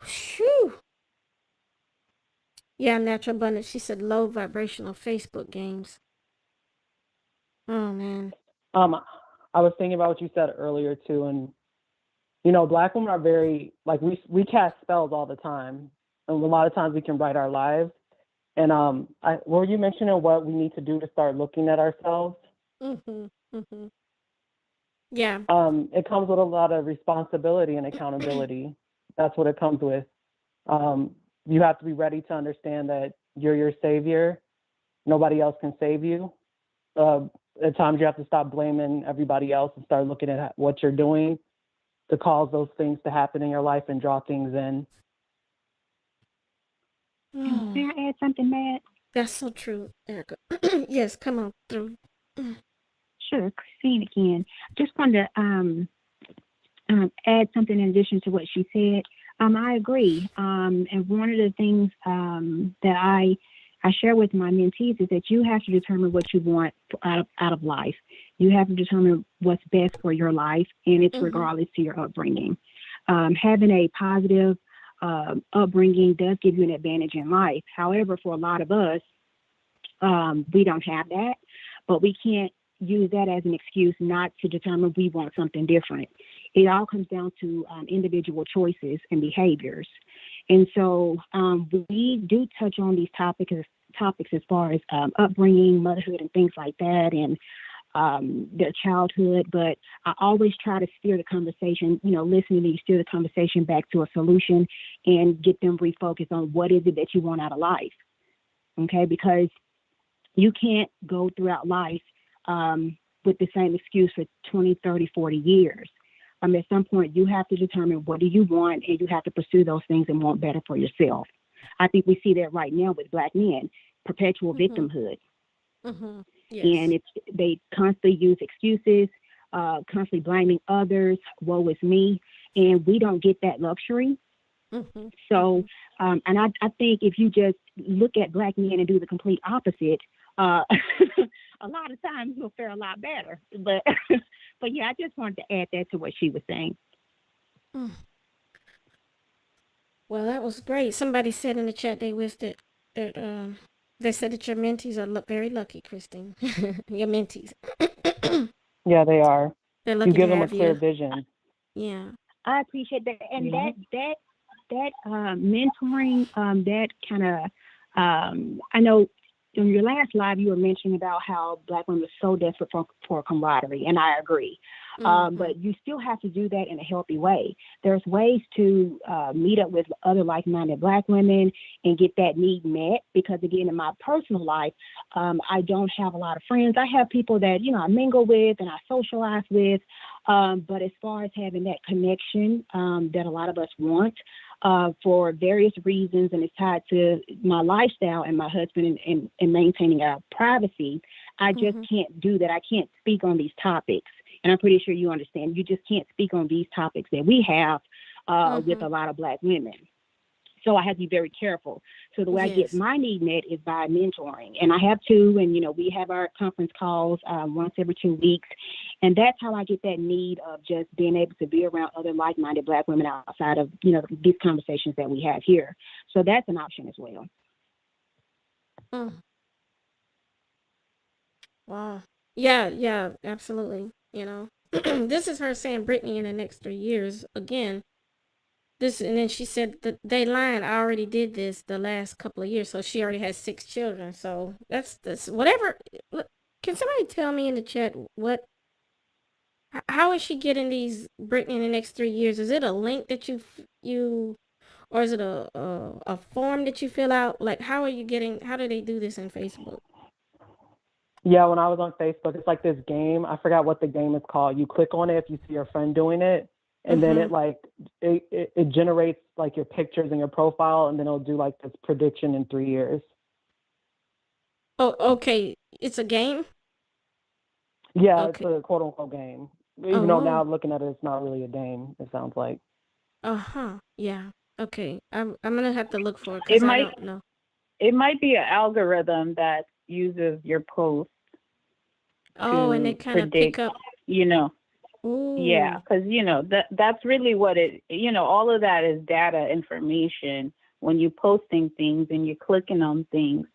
Whew. Yeah, natural abundance. She said low vibrational Facebook games. Oh man. I was thinking about what you said earlier too, and you know, Black women are very like we cast spells all the time, and a lot of times we can write our lives. And were you mentioning what we need to do to start looking at ourselves? Mhm. Mhm. Yeah. It comes with a lot of responsibility and accountability. That's what it comes with. You have to be ready to understand that you're your savior. Nobody else can save you. At times you have to stop blaming everybody else and start looking at what you're doing to cause those things to happen in your life and draw things in. Can I add something, Matt? That's so true, Erica. Yes, come on through. Sure, Christine again. Just wanted to add something in addition to what she said. I agree. And one of the things that I share with my mentees is that you have to determine what you want out of life. You have to determine what's best for your life, and it's regardless to your upbringing. Having a positive upbringing does give you an advantage in life. However, for a lot of us, we don't have that, but we can't use that as an excuse not to determine we want something different. It all comes down to individual choices and behaviors. And so we do touch on these topics as far as upbringing, motherhood, and things like that, and their childhood. But I always try to steer the conversation, listening to you, steer the conversation back to a solution and get them refocused on what is it that you want out of life. Okay, because you can't go throughout life with the same excuse for 20, 30, 40 years. At some point, you have to determine what do you want, and you have to pursue those things and want better for yourself. I think we see that right now with Black men, perpetual victimhood. Yes. And they constantly use excuses, constantly blaming others, woe is me, and we don't get that luxury. So, and I think if you just look at Black men and do the complete opposite, a lot of times you'll fare a lot better. But yeah, I just wanted to add that to what she was saying. Well, that was great. Somebody said in the chat they wished that they said that your mentees are very lucky, Christine. Your mentees. Yeah, they are. They're lucky you give to them a have clear you. vision. Yeah. I appreciate that, and that mentoring, that kind of, I know in your last live, you were mentioning about how Black women are so desperate for camaraderie, and I agree. But you still have to do that in a healthy way. There's ways to meet up with other like-minded Black women and get that need met. Because again, in my personal life, I don't have a lot of friends. I have people that I mingle with and I socialize with. But as far as having that connection that a lot of us want for various reasons, and it's tied to my lifestyle and my husband and maintaining our privacy, I just can't do that. I can't speak on these topics. And I'm pretty sure you understand. You just can't speak on these topics that we have with a lot of Black women. So I have to be very careful. So the way I get my need met is by mentoring. And I have two, and, we have our conference calls once every 2 weeks. And that's how I get that need of just being able to be around other like-minded Black women outside of, these conversations that we have here. So that's an option as well. Wow. Yeah, absolutely. This is her saying, Brittany, in the next 3 years, again, and then she said that they lying. I already did this the last couple of years, so she already has 6 children. So that's whatever. Can somebody tell me in the chat how is she getting these, Brittany, in the next 3 years? Is it a link that you, or is it a form that you fill out? Like, how do they do this in Facebook? Yeah, when I was on Facebook, it's like this game. I forgot what the game is called. You click on it if you see your friend doing it, and then it generates like your pictures and your profile, and then it'll do like this prediction in 3 years. Oh, okay. It's a game? Yeah, Okay. it's a quote unquote game. Even though now looking at it, it's not really a game, it sounds like. Yeah. Okay. I'm gonna have to look for it It because I might don't know. it might be an algorithm that uses your post and they to kind of pick up. Ooh. Yeah, because that's really what it. All of that is data information when you're posting things and you're clicking on things.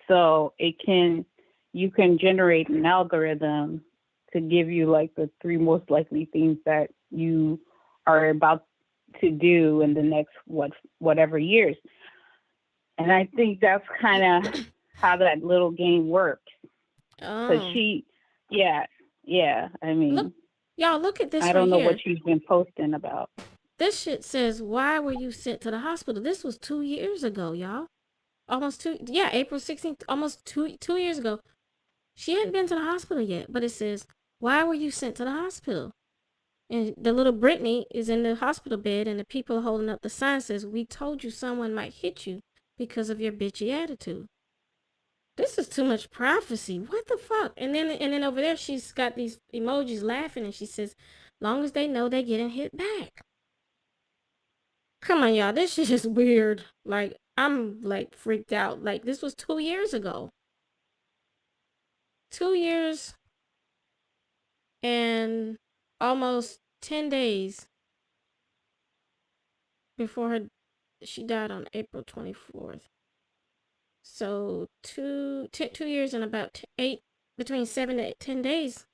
So you can generate an algorithm to give you like the 3 most likely things that you are about to do in the next whatever years. And I think that's kind of how that little game works. Because I mean, look at this. I don't know here. what she's been posting about. This shit says, why were you sent to the hospital? This was 2 years ago, y'all. Almost 2, April 16th, almost 2 years ago. She hadn't been to the hospital yet, but it says, why were you sent to the hospital? And the little Brittany is in the hospital bed, and the people holding up the sign says, we told you someone might hit you because of your bitchy attitude. This is too much prophecy. What the fuck? And then over there, she's got these emojis laughing, and she says, long as they know they're getting hit back. Come on, y'all. This shit is weird. Like, I'm like freaked out. Like, this was 2 years ago. 2 years and almost 10 days before she died on April 24th. So 2 years and about between 7 to 10 days.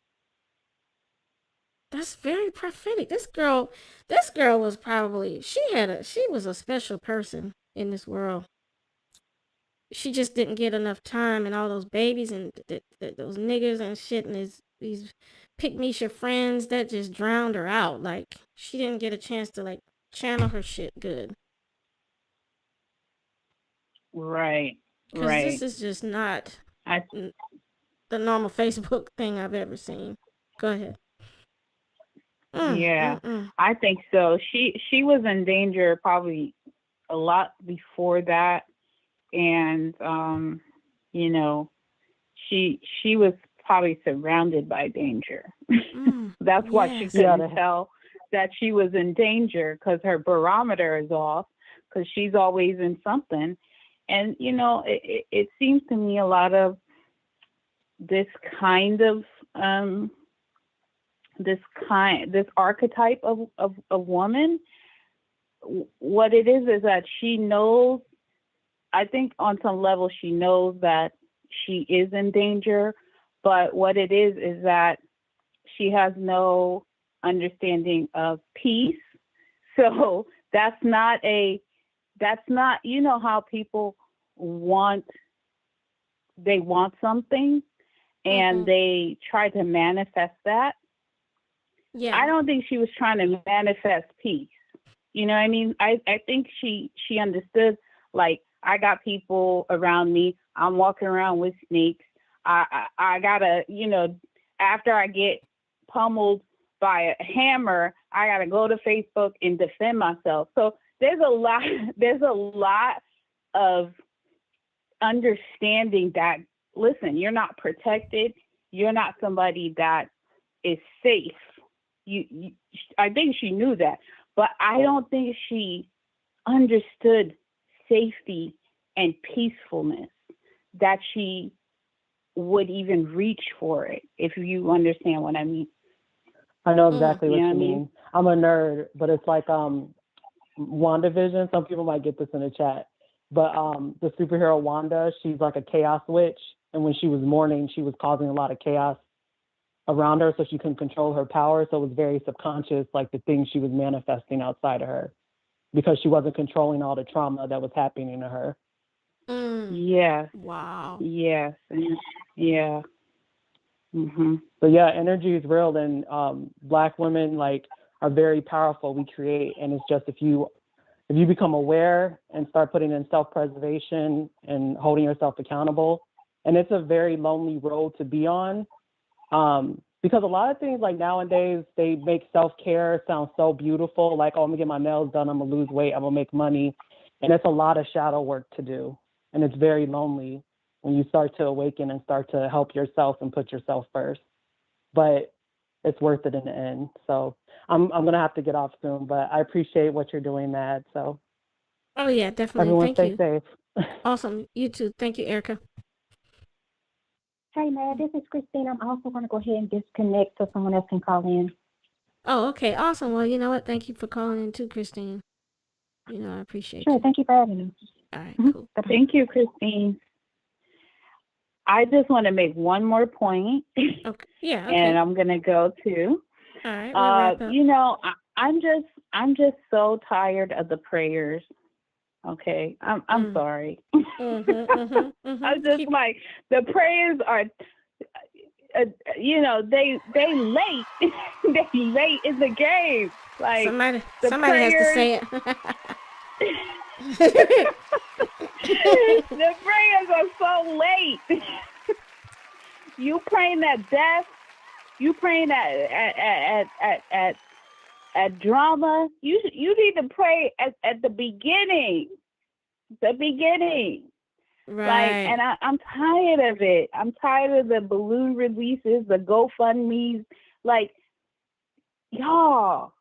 That's very prophetic. This girl was probably, she was a special person in this world. She just didn't get enough time, and all those babies and those niggas and shit and these pick-me-shit friends that just drowned her out. Like, she didn't get a chance to like channel her shit good. Right. Because this is just not the normal Facebook thing I've ever seen. Go ahead. I think so. She was in danger probably a lot before that, and she was probably surrounded by danger. That's why she couldn't tell that she was in danger, because her barometer is off, because she's always in something. And it seems to me a lot of this kind of this archetype of woman, what it is that she knows, I think on some level she knows that she is in danger, but what it is that she has no understanding of peace. So that's not how people want something and they try to manifest that. Yeah. I don't think she was trying to manifest peace. You know what I mean? I think she understood, like, I got people around me. I'm walking around with snakes. I gotta, after I get pummeled by a hammer, I gotta go to Facebook and defend myself. So there's a lot of understanding that, listen, you're not protected. You're not somebody that is safe. I think she knew that, but I don't think she understood safety and peacefulness, that she would even reach for it, if you understand what I mean. I know exactly what You know you what I mean? mean. I'm a nerd, but it's like WandaVision. Some people might get this in the chat, but the superhero Wanda, she's like a chaos witch, and when she was mourning, she was causing a lot of chaos around her, so she couldn't control her power. So it was very subconscious, like the things she was manifesting outside of her, because she wasn't controlling all the trauma that was happening to her. Yes. Wow. Yes. Yeah. So yeah, energy is real, and Black women are very powerful. We create, and it's just if you become aware and start putting in self-preservation and holding yourself accountable, and it's a very lonely road to be on, because a lot of things nowadays, they make self-care sound so beautiful, like, oh, I'm gonna get my nails done, I'm gonna lose weight, I'm gonna make money, and it's a lot of shadow work to do, and it's very lonely when you start to awaken and start to help yourself and put yourself first. But it's worth it in the end. So I'm gonna have to get off soon, but I appreciate what you're doing, Mad. So Oh yeah, definitely. everyone Thank stay you. safe. Awesome. You too. Thank you, Erica. Hey, man, this is Christine. I'm also going to go ahead and disconnect so someone else can call in. Oh, okay. Awesome. Well, you know what? Thank you for calling in too, Christine. I appreciate Sure. you. Thank you for having me. All right, cool. Thank you, Christine. I just want to make one more point. Okay. Yeah. Okay. And I'm gonna go to. All right. We'll wrap up. I'm just so tired of the prayers. Okay, I'm sorry. I'm just like, the prayers are, they late. They late in the game. Like somebody prayers, has to say it. the prayers are so late. You praying at death. You praying at drama. You need to pray at the beginning. The beginning. Right. And I'm tired of it. I'm tired of the balloon releases, the GoFundMe's. Like, y'all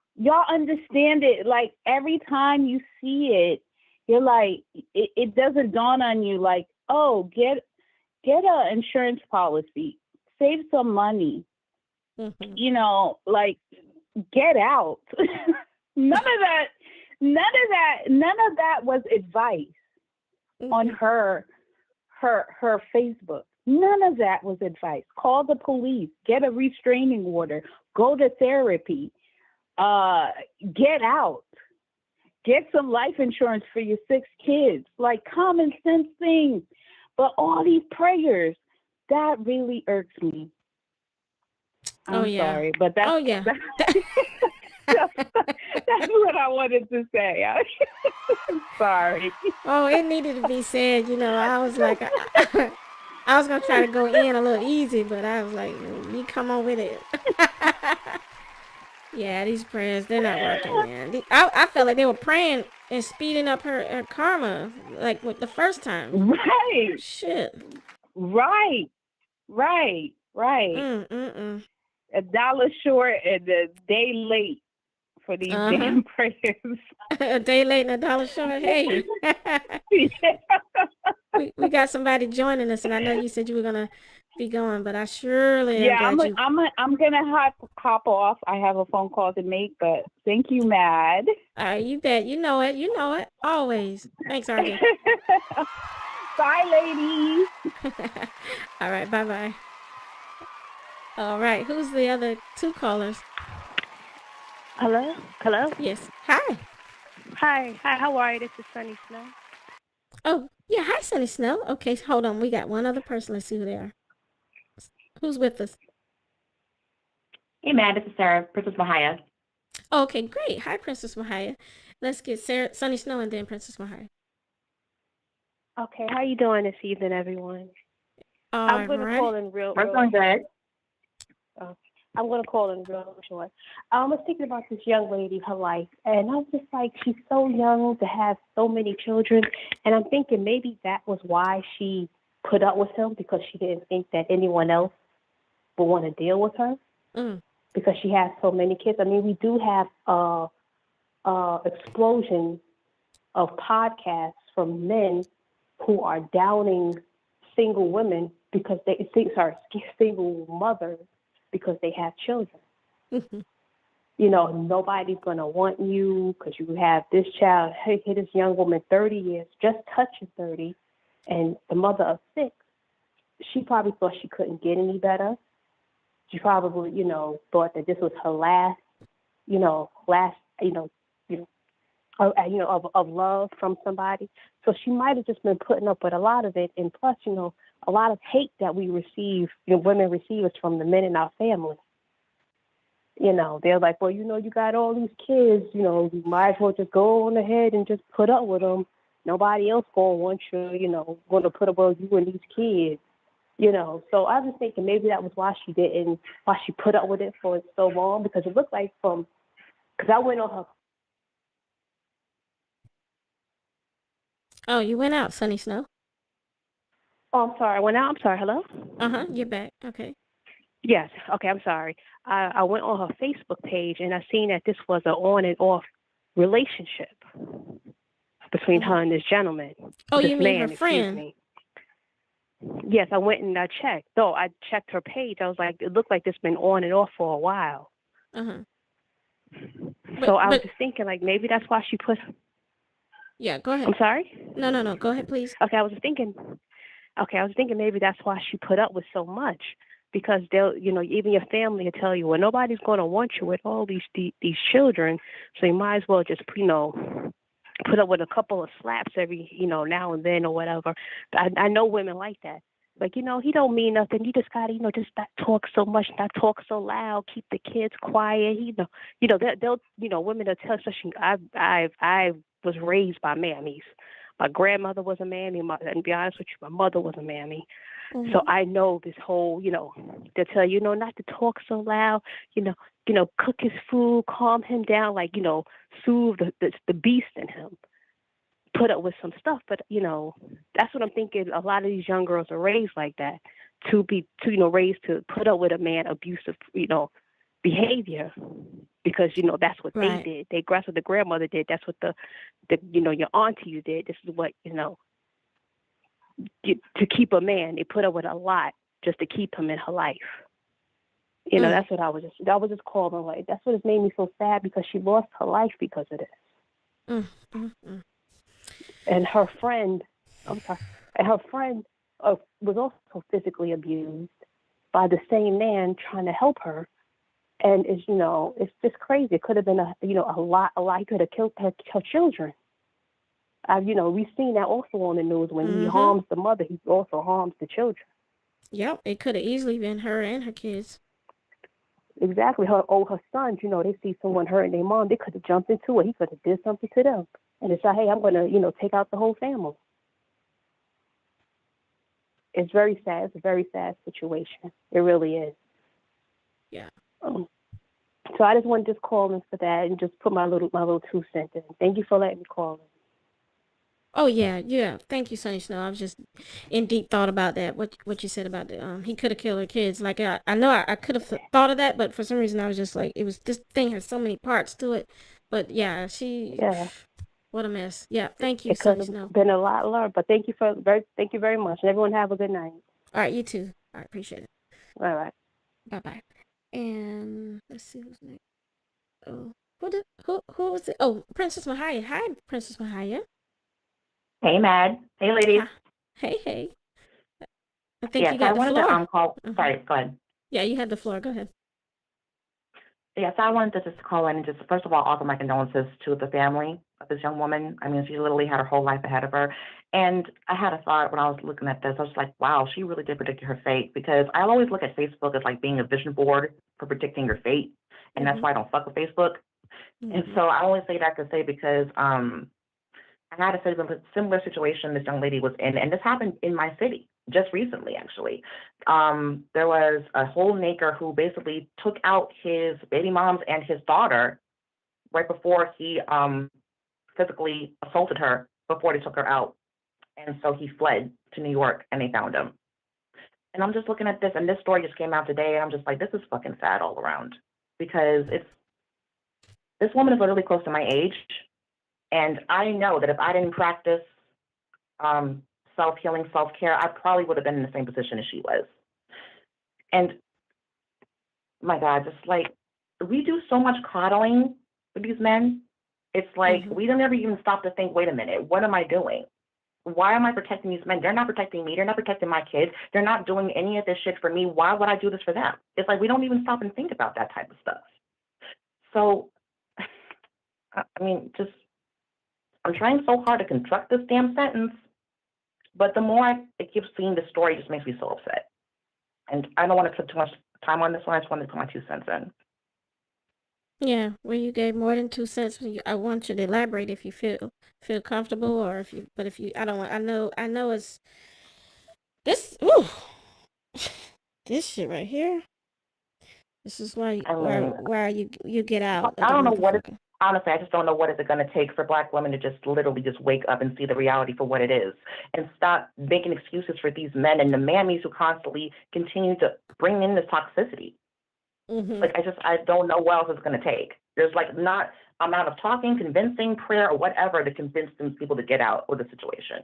understand it. Like, every time you see it, you're like, it doesn't dawn on you, like, oh, get an insurance policy, save some money. Get out. None of that was advice on her Facebook. None of that was advice. Call the police, get a restraining order, go to therapy, get out, get some life insurance for your 6 kids, like common sense things. But all these prayers, that really irks me. I'm sorry, but that's that's what I wanted to say. Sorry. Oh, it needed to be said. I was like, I was gonna try to go in a little easy, but I was like, you come on with it. Yeah, these prayers, they're not working, man. I felt like they were praying and speeding up her karma, like with the first time. Right. Shit. Right. $1 short and a day late for these damn prayers. A day late and $1 short. Hey. we got somebody joining us, and I know you said you were gonna be going, but I surely I'm gonna hop off. I have a phone call to make, but thank you, Mad. You bet. You know it. Always. Thanks, RJ. Bye, ladies. All right, bye. All right, who's the other 2 callers? Hello? Yes. Hi. Hi, how are you? This is Sunny Snow. Oh, yeah. Hi, Sunny Snow. Okay, hold on. We got one other person. Let's see who they are. Who's with us? Hey, Matt, this is Sarah, Princess Mahaya. Oh, okay, great. Hi, Princess Mahaya. Let's get Sarah, Sunny Snow, and then Princess Mahaya. Okay, how you doing this evening, everyone? All I'm going to right. call in real. We're doing good. I'm going to call in real short. I was thinking about this young lady, her life, and I was just like, she's so young to have so many children, and I'm thinking maybe that was why she put up with him, because she didn't think that anyone else would want to deal with her, because she has so many kids. I mean, we do have explosion of podcasts from men who are downing single women because single mothers because they have children. You know, nobody's going to want you because you have this child. Hey, this young woman, 30 years, just touching 30, and the mother of 6. She probably thought she couldn't get any better. She probably, thought that this was her last, of love from somebody. So she might have just been putting up with a lot of it. And plus, a lot of hate that we receive, women receive is from the men in our family. They're like, well, you got all these kids, you might as well just go on ahead and just put up with them. Nobody else going to want you, going to put up with you and these kids. So I was thinking maybe that was why she put up with it for so long, because it looked like because I went on her. Oh, you went out, Sunny Snow. Oh, I'm sorry. I went out. I'm sorry. Hello? You're back. Okay. Yes. Okay, I'm sorry. I went on her Facebook page and I seen that this was an on and off relationship between her and this gentleman. Oh, this you mean man, her friend? Me. Yes, I went and I checked. Though I checked her page, I was like, it looked like this been on and off for a while. So I was just thinking, like, maybe that's why she put. Yeah, go ahead. I'm sorry? No. Go ahead, please. Okay, I was thinking maybe that's why she put up with so much, because they'll, even your family will tell you, well, nobody's going to want you with all these children, so you might as well just, put up with a couple of slaps every, now and then or whatever. I know women like that. Like, he don't mean nothing. You just gotta, just not talk so much, not talk so loud, keep the kids quiet. They'll, women will tell, especially I was raised by mammies. My grandmother was a mammy. And to be honest with you, my mother was a mammy. So I know this whole, they'll tell you, not to talk so loud, cook his food, calm him down, like, soothe the beast in him. Put up with some stuff, but that's what I'm thinking. A lot of these young girls are raised like that, to raised to put up with a man abusive, behavior, because that's what they did. That's what the grandmother did. That's what the your auntie did. This is what to keep a man. They put up with a lot just to keep him in her life. That's what I was just calling, like, that's what has made me so sad, because she lost her life because of this. And her friend, was also physically abused by the same man trying to help her. And it's just crazy. It could have been a lot. He could have killed her children. We've seen that also on the news. When he harms the mother, he also harms the children. Yep, it could have easily been her and her kids. Exactly. Her sons, they see someone hurting their mom, they could have jumped into it. He could have did something to them. And decide, hey, I'm going to, take out the whole family. It's very sad. It's a very sad situation. It really is. Yeah. So I just want to just call in for that and just put my little 2 cents in. Thank you for letting me call in. Oh yeah. Thank you, Sunny Snow. I was just in deep thought about that. What you said about he could have killed her kids. Like I know I could have thought of that, but for some reason I was just like, it was, this thing has so many parts to it. But yeah, what a mess. Yeah, thank you, Sunny Snow. It could have been a lot learned, but thank you very much, and everyone have a good night. All right, you too. I appreciate it. All right. Bye. And let's see who's next. Oh, who was it? Oh, Princess Mahaya. Hi, Princess Mahaya. Hey, Mad. Hey, ladies. Hey. I think you got the floor. To call. Sorry, go ahead. Yeah, you had the floor. Go ahead. Yes, I wanted to just call in and just first of all offer my condolences to the family of this young woman. I mean, she literally had her whole life ahead of her. And I had a thought when I was looking at this. I was like, wow, she really did predict her fate, because I always look at Facebook as like being a vision board for predicting your fate. And that's why I don't fuck with Facebook. And so I only say that to say because I had a similar situation this young lady was in, and this happened in my city just recently, actually. There was a whole nigger who basically took out his baby moms and his daughter right before he physically assaulted her before they took her out. And so he fled to New York, and they found him. And I'm just looking at this, and this story just came out today, and I'm just like, this is fucking sad all around, because this woman is literally close to my age. And I know that if I didn't practice self-healing, self-care, I probably would have been in the same position as she was. And my God, just like, we do so much coddling with these men. It's like, we don't ever even stop to think, wait a minute, what am I doing? Why am I protecting these men? They're not protecting me. They're not protecting my kids. They're not doing any of this shit for me. Why would I do this for them? It's like, we don't even stop and think about that type of stuff. So, I mean, just, I'm trying so hard to construct this damn sentence, but the more I keep seeing the story, it just makes me so upset. And I don't want to put too much time on this one. I just wanted to put my 2 cents in. Yeah, well, you gave more than 2 cents. I want you to elaborate if you feel comfortable, or if you, I don't want. I know it's this. Ooh, this shit right here. This is why you get out. I don't know what it's, honestly, I just don't know what is it going to take for Black women to just literally just wake up and see the reality for what it is, and stop making excuses for these men and the mammies who constantly continue to bring in this toxicity. Like, I don't know what else it's going to take. There's like not amount of talking, convincing, prayer, or whatever to convince these people to get out of the situation.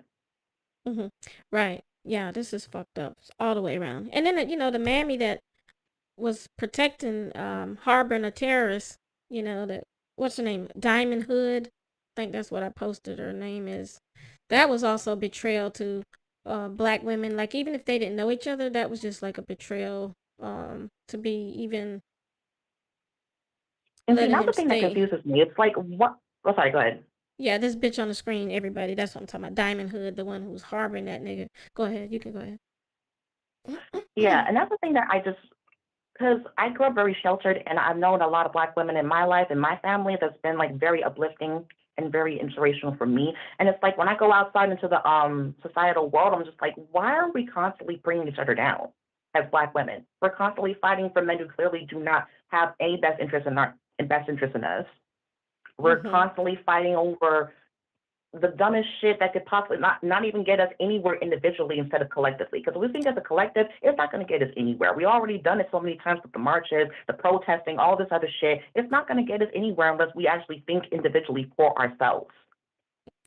Right. Yeah, this is fucked up all the way around. And then the mammy that was protecting, harboring a terrorist, that, what's her name? Diamond Hood. I think that's what I posted her name is. That was also betrayal to Black women. Like, even if they didn't know each other, that was just like a betrayal, to be even And see, letting that's him the thing that stay. confuses me. It's like, what? Oh, sorry, go ahead. Yeah, this bitch on the screen, everybody. That's what I'm talking about. Diamond Hood, the one who was harboring that nigga. Go ahead. You can go ahead. Yeah, and that's the thing that because I grew up very sheltered, and I've known a lot of Black women in my life and my family that's been like very uplifting and very inspirational for me. And it's like, when I go outside into the societal world, I'm just like, why are we constantly bringing each other down as Black women? We're constantly fighting for men who clearly do not have any best interest in us. We're constantly fighting over the dumbest shit that could possibly not even get us anywhere individually instead of collectively. Because if we think as a collective, it's not going to get us anywhere. We already done it so many times with the marches, the protesting, all this other shit. It's not going to get us anywhere unless we actually think individually for ourselves.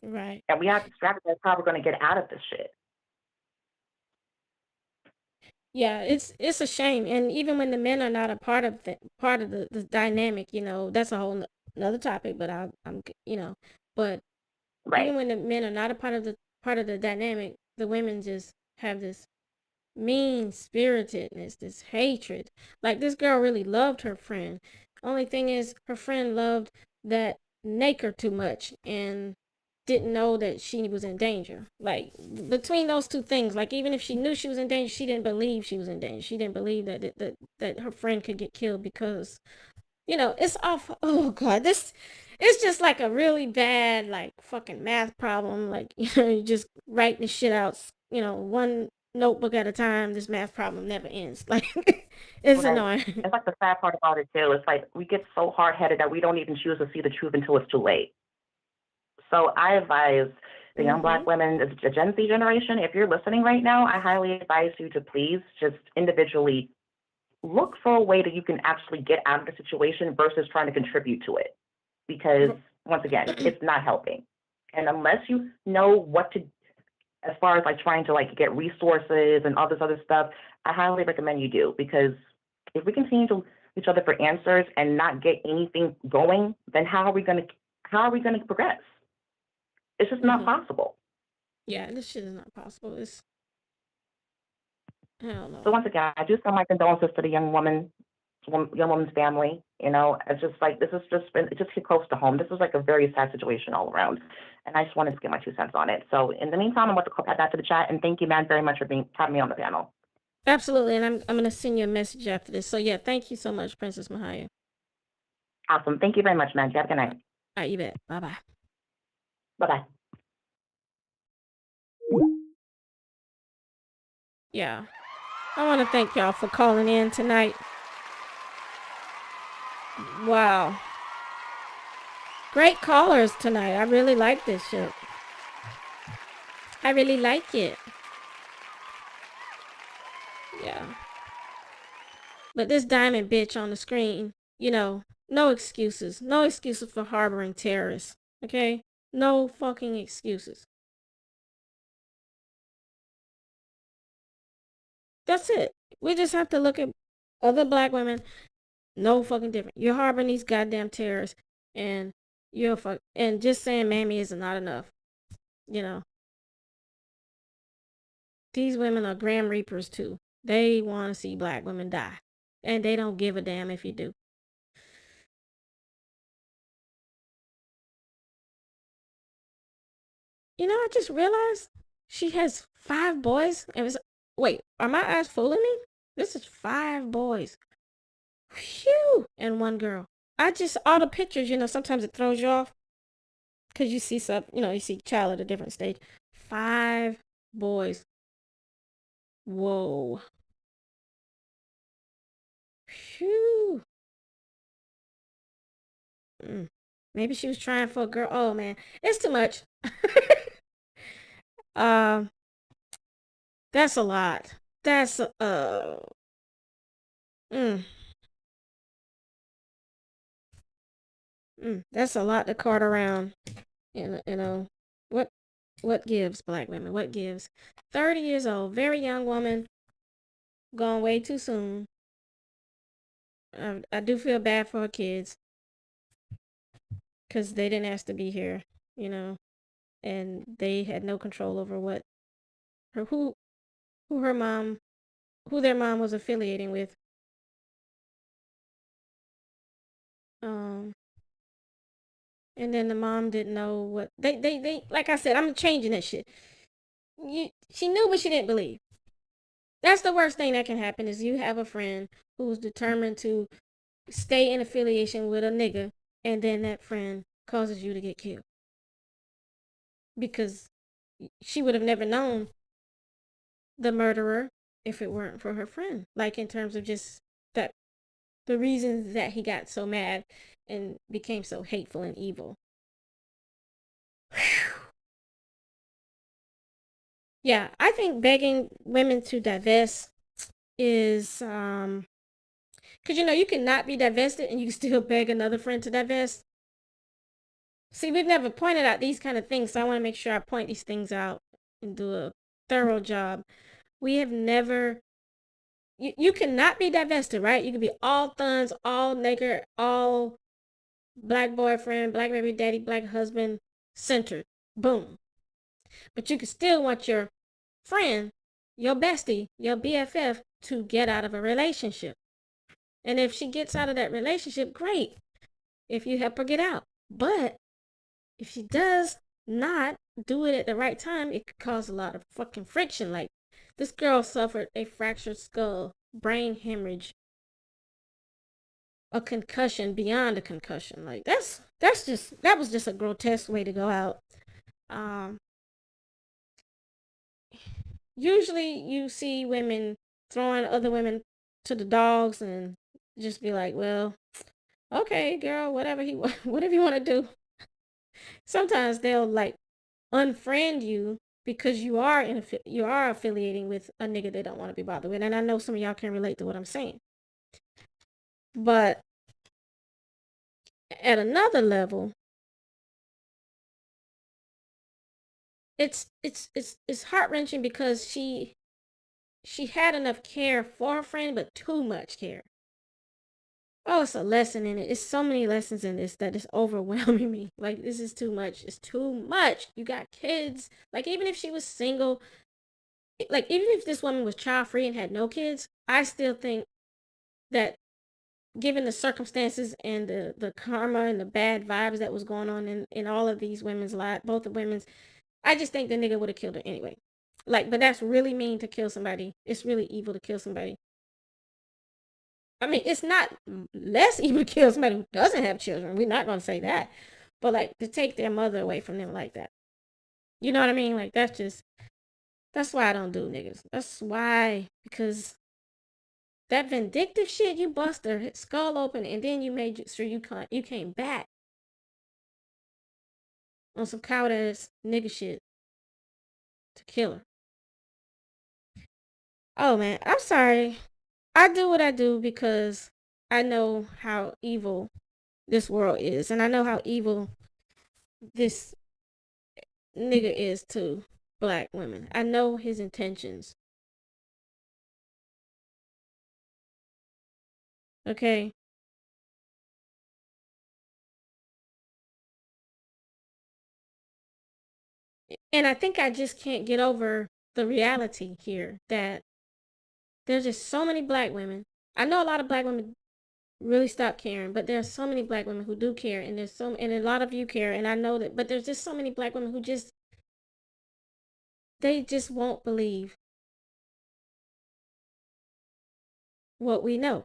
Right. And we have to strategize how we're going to get out of this shit. Yeah, it's a shame, and even when the men are not a part of the dynamic, that's a whole another topic. But but even when the men are not a part of the dynamic, the women just have this mean spiritedness, this hatred. Like, this girl really loved her friend. Only thing is, her friend loved that nigger too much and didn't know that she was in danger. Like, between those two things, like, even if she knew she was in danger, she didn't believe she was in danger. She didn't believe that her friend could get killed because, it's awful. Oh God, it's just like a really bad, like, fucking math problem. Like, you just writing the shit out, one notebook at a time. This math problem never ends. Like, it's annoying. It's like the sad part about it too. It's like we get so hard-headed that we don't even choose to see the truth until it's too late. So I advise the young Black women, the Gen Z generation, if you're listening right now, I highly advise you to please just individually look for a way that you can actually get out of the situation versus trying to contribute to it. Because, once again, it's not helping. And unless you know what to, as far as like trying to like get resources and all this other stuff, I highly recommend you do. Because if we continue to look each other for answers and not get anything going, then how are we going to progress? It's just not possible. Yeah, this shit is not possible. It's, hell no. So once again, I do send my condolences to the young woman's family. You know, it's just like this has just been it just hit close to home. This is like a very sad situation all around, and I just wanted to get my 2 cents on it. So in the meantime, I'm going to add that to the chat, and thank you, man, very much for having me on the panel. Absolutely, and I'm gonna send you a message after this. So yeah, thank you so much, Princess Mahaya. Awesome. Thank you very much, man. You have a good night. All right, you bet. Bye bye. Bye bye. Yeah, I want to thank y'all for calling in tonight. Wow. Great callers tonight. I really like this shit. I really like it. Yeah. But this diamond bitch on the screen, you know, no excuses. No excuses for harboring terrorists. Okay? No fucking excuses. That's it. We just have to look at other black women. No fucking different. You're harboring these goddamn terrorists, and and just saying mammy is not enough. You know. These women are Grim Reapers too. They want to see black women die, and they don't give a damn if you do. You know, I just realized she has 5 boys. Wait, are my eyes fooling me? This is 5 boys. Phew, and 1 girl. All the pictures, you know, sometimes it throws you off. Because you see you see child at a different stage. 5 boys. Whoa. Phew. Maybe she was trying for a girl. Oh, man. It's too much. That's a lot. That's that's a lot to cart around. You know, what gives, black women? What gives? 30 years old, very young woman, gone way too soon. I do feel bad for her kids because they didn't ask to be here, you know, and they had no control over who their mom was affiliating with. And then the mom didn't know what they like I said, I'm changing that shit. She knew, but she didn't believe. That's the worst thing that can happen is you have a friend who's determined to stay in affiliation with a nigga, and then that friend causes you to get killed. Because she would have never known the murderer if it weren't for her friend. Like in terms of just that the reasons that he got so mad and became so hateful and evil. Yeah, I think begging women to divest is because you know you cannot be divested and you still beg another friend to divest. See, we've never pointed out these kind of things, so I want to make sure I point these things out and do a thorough job. We have never you cannot be divested, right? You can be all thuns, all nigger, all black boyfriend, black baby daddy, black husband centered. Boom. But you can still want your friend, your bestie, your BFF to get out of a relationship. And if she gets out of that relationship, great. If you help her get out. But if she does not do it at the right time, it could cause a lot of fucking friction. Like this girl suffered a fractured skull, brain hemorrhage, a concussion beyond a concussion. Like that was just a grotesque way to go out. Usually you see women throwing other women to the dogs and just be like, well, okay, girl, whatever you want to do. Sometimes they'll like unfriend you because you are affiliating with a nigga they don't want to be bothered with. And I know some of y'all can relate to what I'm saying. But at another level, it's heart-wrenching because she had enough care for her friend, but too much care. Oh, it's a lesson in it. It's so many lessons in this that is overwhelming me. Like, this is too much. It's too much. You got kids. Like, even if she was single, like, even if this woman was child-free and had no kids, I still think that given the circumstances and the karma and the bad vibes that was going on in all of these women's lives, both the women's, I just think the nigga would have killed her anyway. Like, but that's really mean to kill somebody. It's really evil to kill somebody. I mean, it's not less evil to kill somebody who doesn't have children. We're not going to say that. But, like, to take their mother away from them like that. You know what I mean? Like, that's why I don't do niggas. That's why, because that vindictive shit, you bust her skull open, and then you made sure you came back on some coward ass nigga shit to kill her. Oh man, I'm sorry. I do what I do because I know how evil this world is, and I know how evil this nigga is to black women. I know his intentions. Okay. And I think I just can't get over the reality here that there's just so many black women. I know a lot of black women really stop caring, but there's so many black women who do care, and and a lot of you care, and I know that, but there's just so many black women who they just won't believe what we know.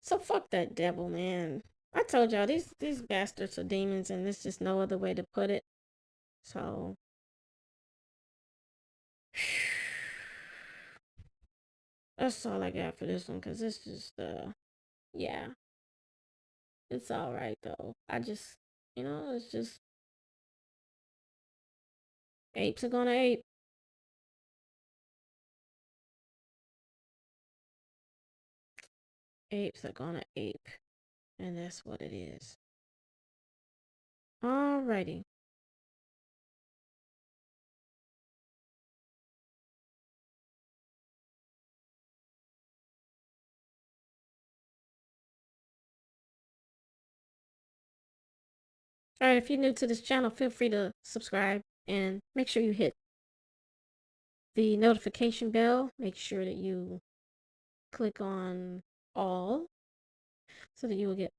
So fuck that devil, man. I told y'all these bastards are demons, and there's just no other way to put it. So that's all I got for this one, because it's just yeah. It's all right though. I just, it's just apes are gonna ape. Apes are gonna ape. And that's what it is. Alrighty. Alright, if you're new to this channel, feel free to subscribe and make sure you hit the notification bell. Make sure that you click on all so that you will get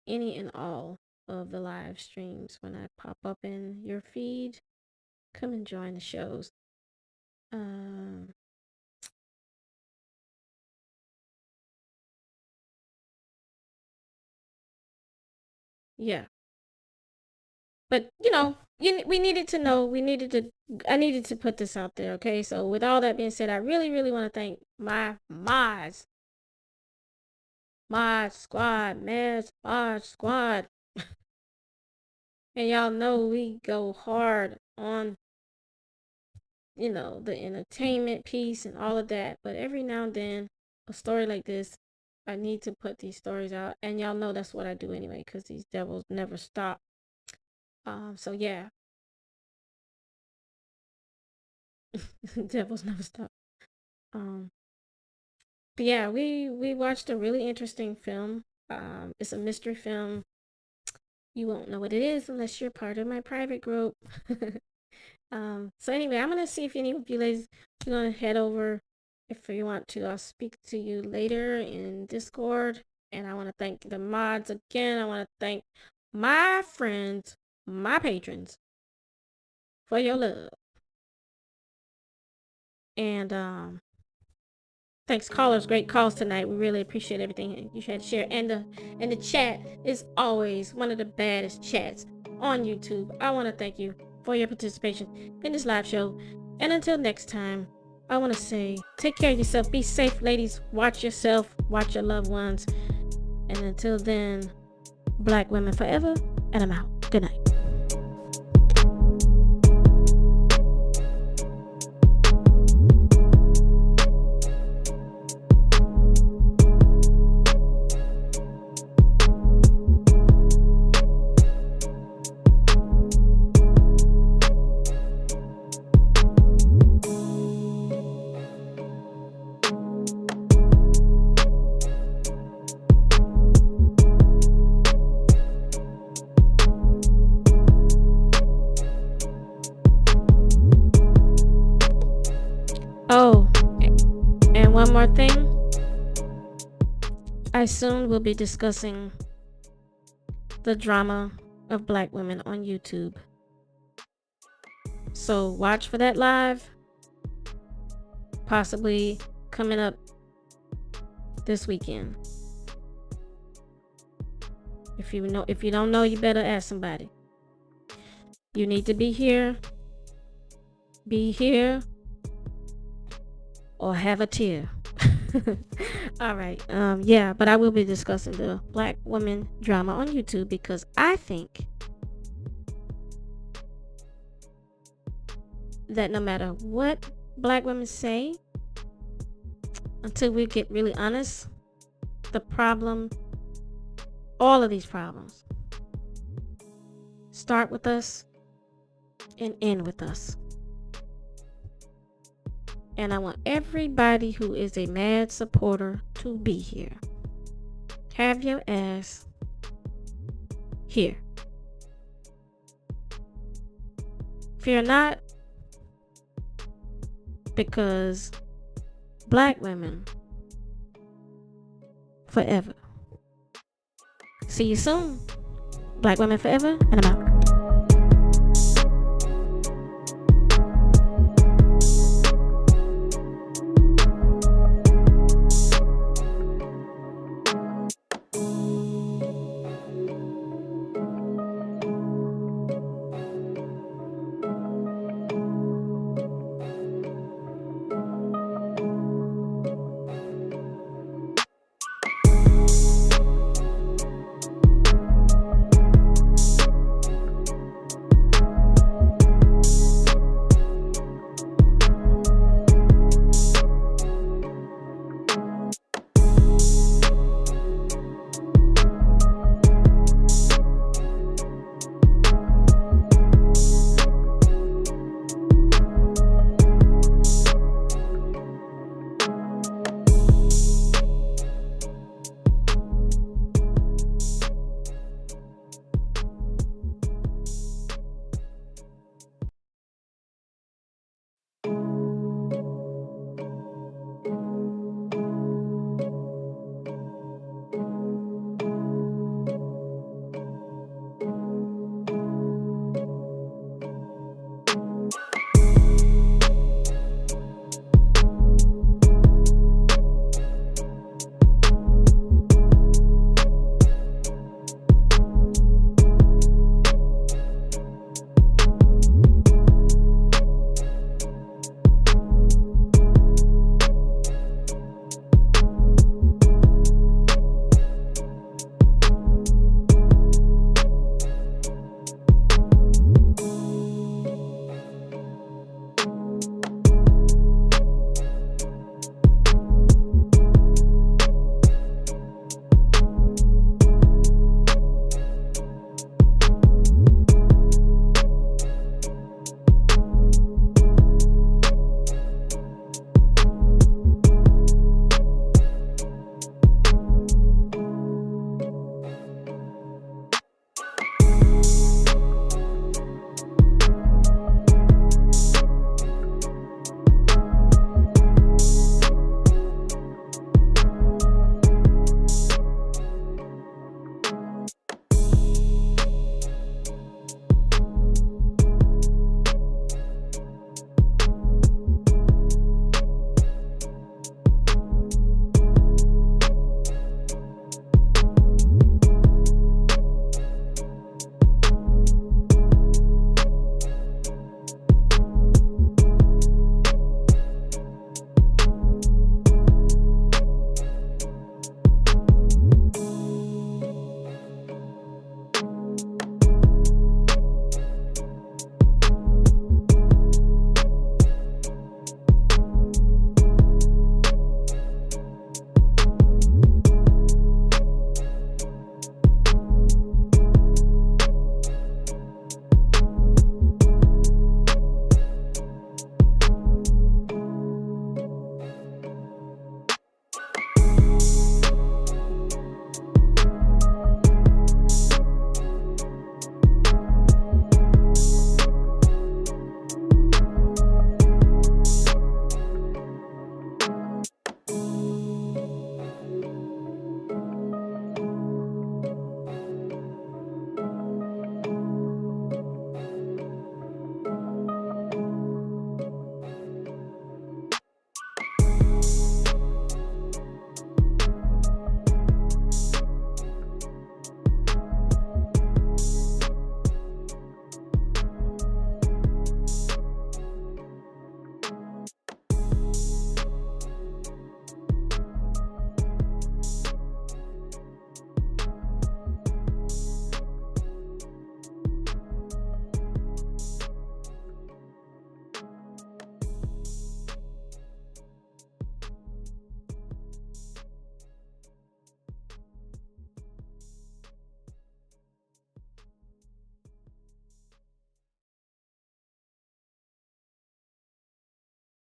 any and all of the live streams when I pop up in your feed. Come and join the shows. Yeah. But, we needed to know, I needed to put this out there, okay? So with all that being said, I really, really want to thank my mods. Mod Squad. And y'all know we go hard on, the entertainment piece and all of that. But every now and then, a story like this, I need to put these stories out. And y'all know that's what I do anyway, because these devils never stop. So yeah. Devils never stop. But yeah, we watched a really interesting film. It's a mystery film. You won't know what it is unless you're part of my private group. So anyway, I'm gonna see if any of you ladies are gonna head over if you want to. I'll speak to you later in Discord. And I want to thank the mods again. I want to thank my friends, my patrons, for your love. And thanks callers, great calls tonight. We really appreciate everything you had to share. And the chat is always one of the baddest chats on YouTube. I want to thank you for your participation in this live show. And until next time, I want to say, take care of yourself. Be safe, ladies. Watch yourself. Watch your loved ones. And until then, black women forever. And I'm out. Good night. Oh, and one more thing. I soon will be discussing the drama of black women on YouTube. So watch for that live. Possibly coming up this weekend. If you don't know, you better ask somebody. You need to be here. Be here. Or have a tear. All right. Yeah, but I will be discussing the black women drama on YouTube because I think that no matter what black women say, until we get really honest, the problem, all of these problems, start with us and end with us. And I want everybody who is a mad supporter to be here. Have your ass here. Fear not, because black women forever. See you soon. Black women forever, and I'm out.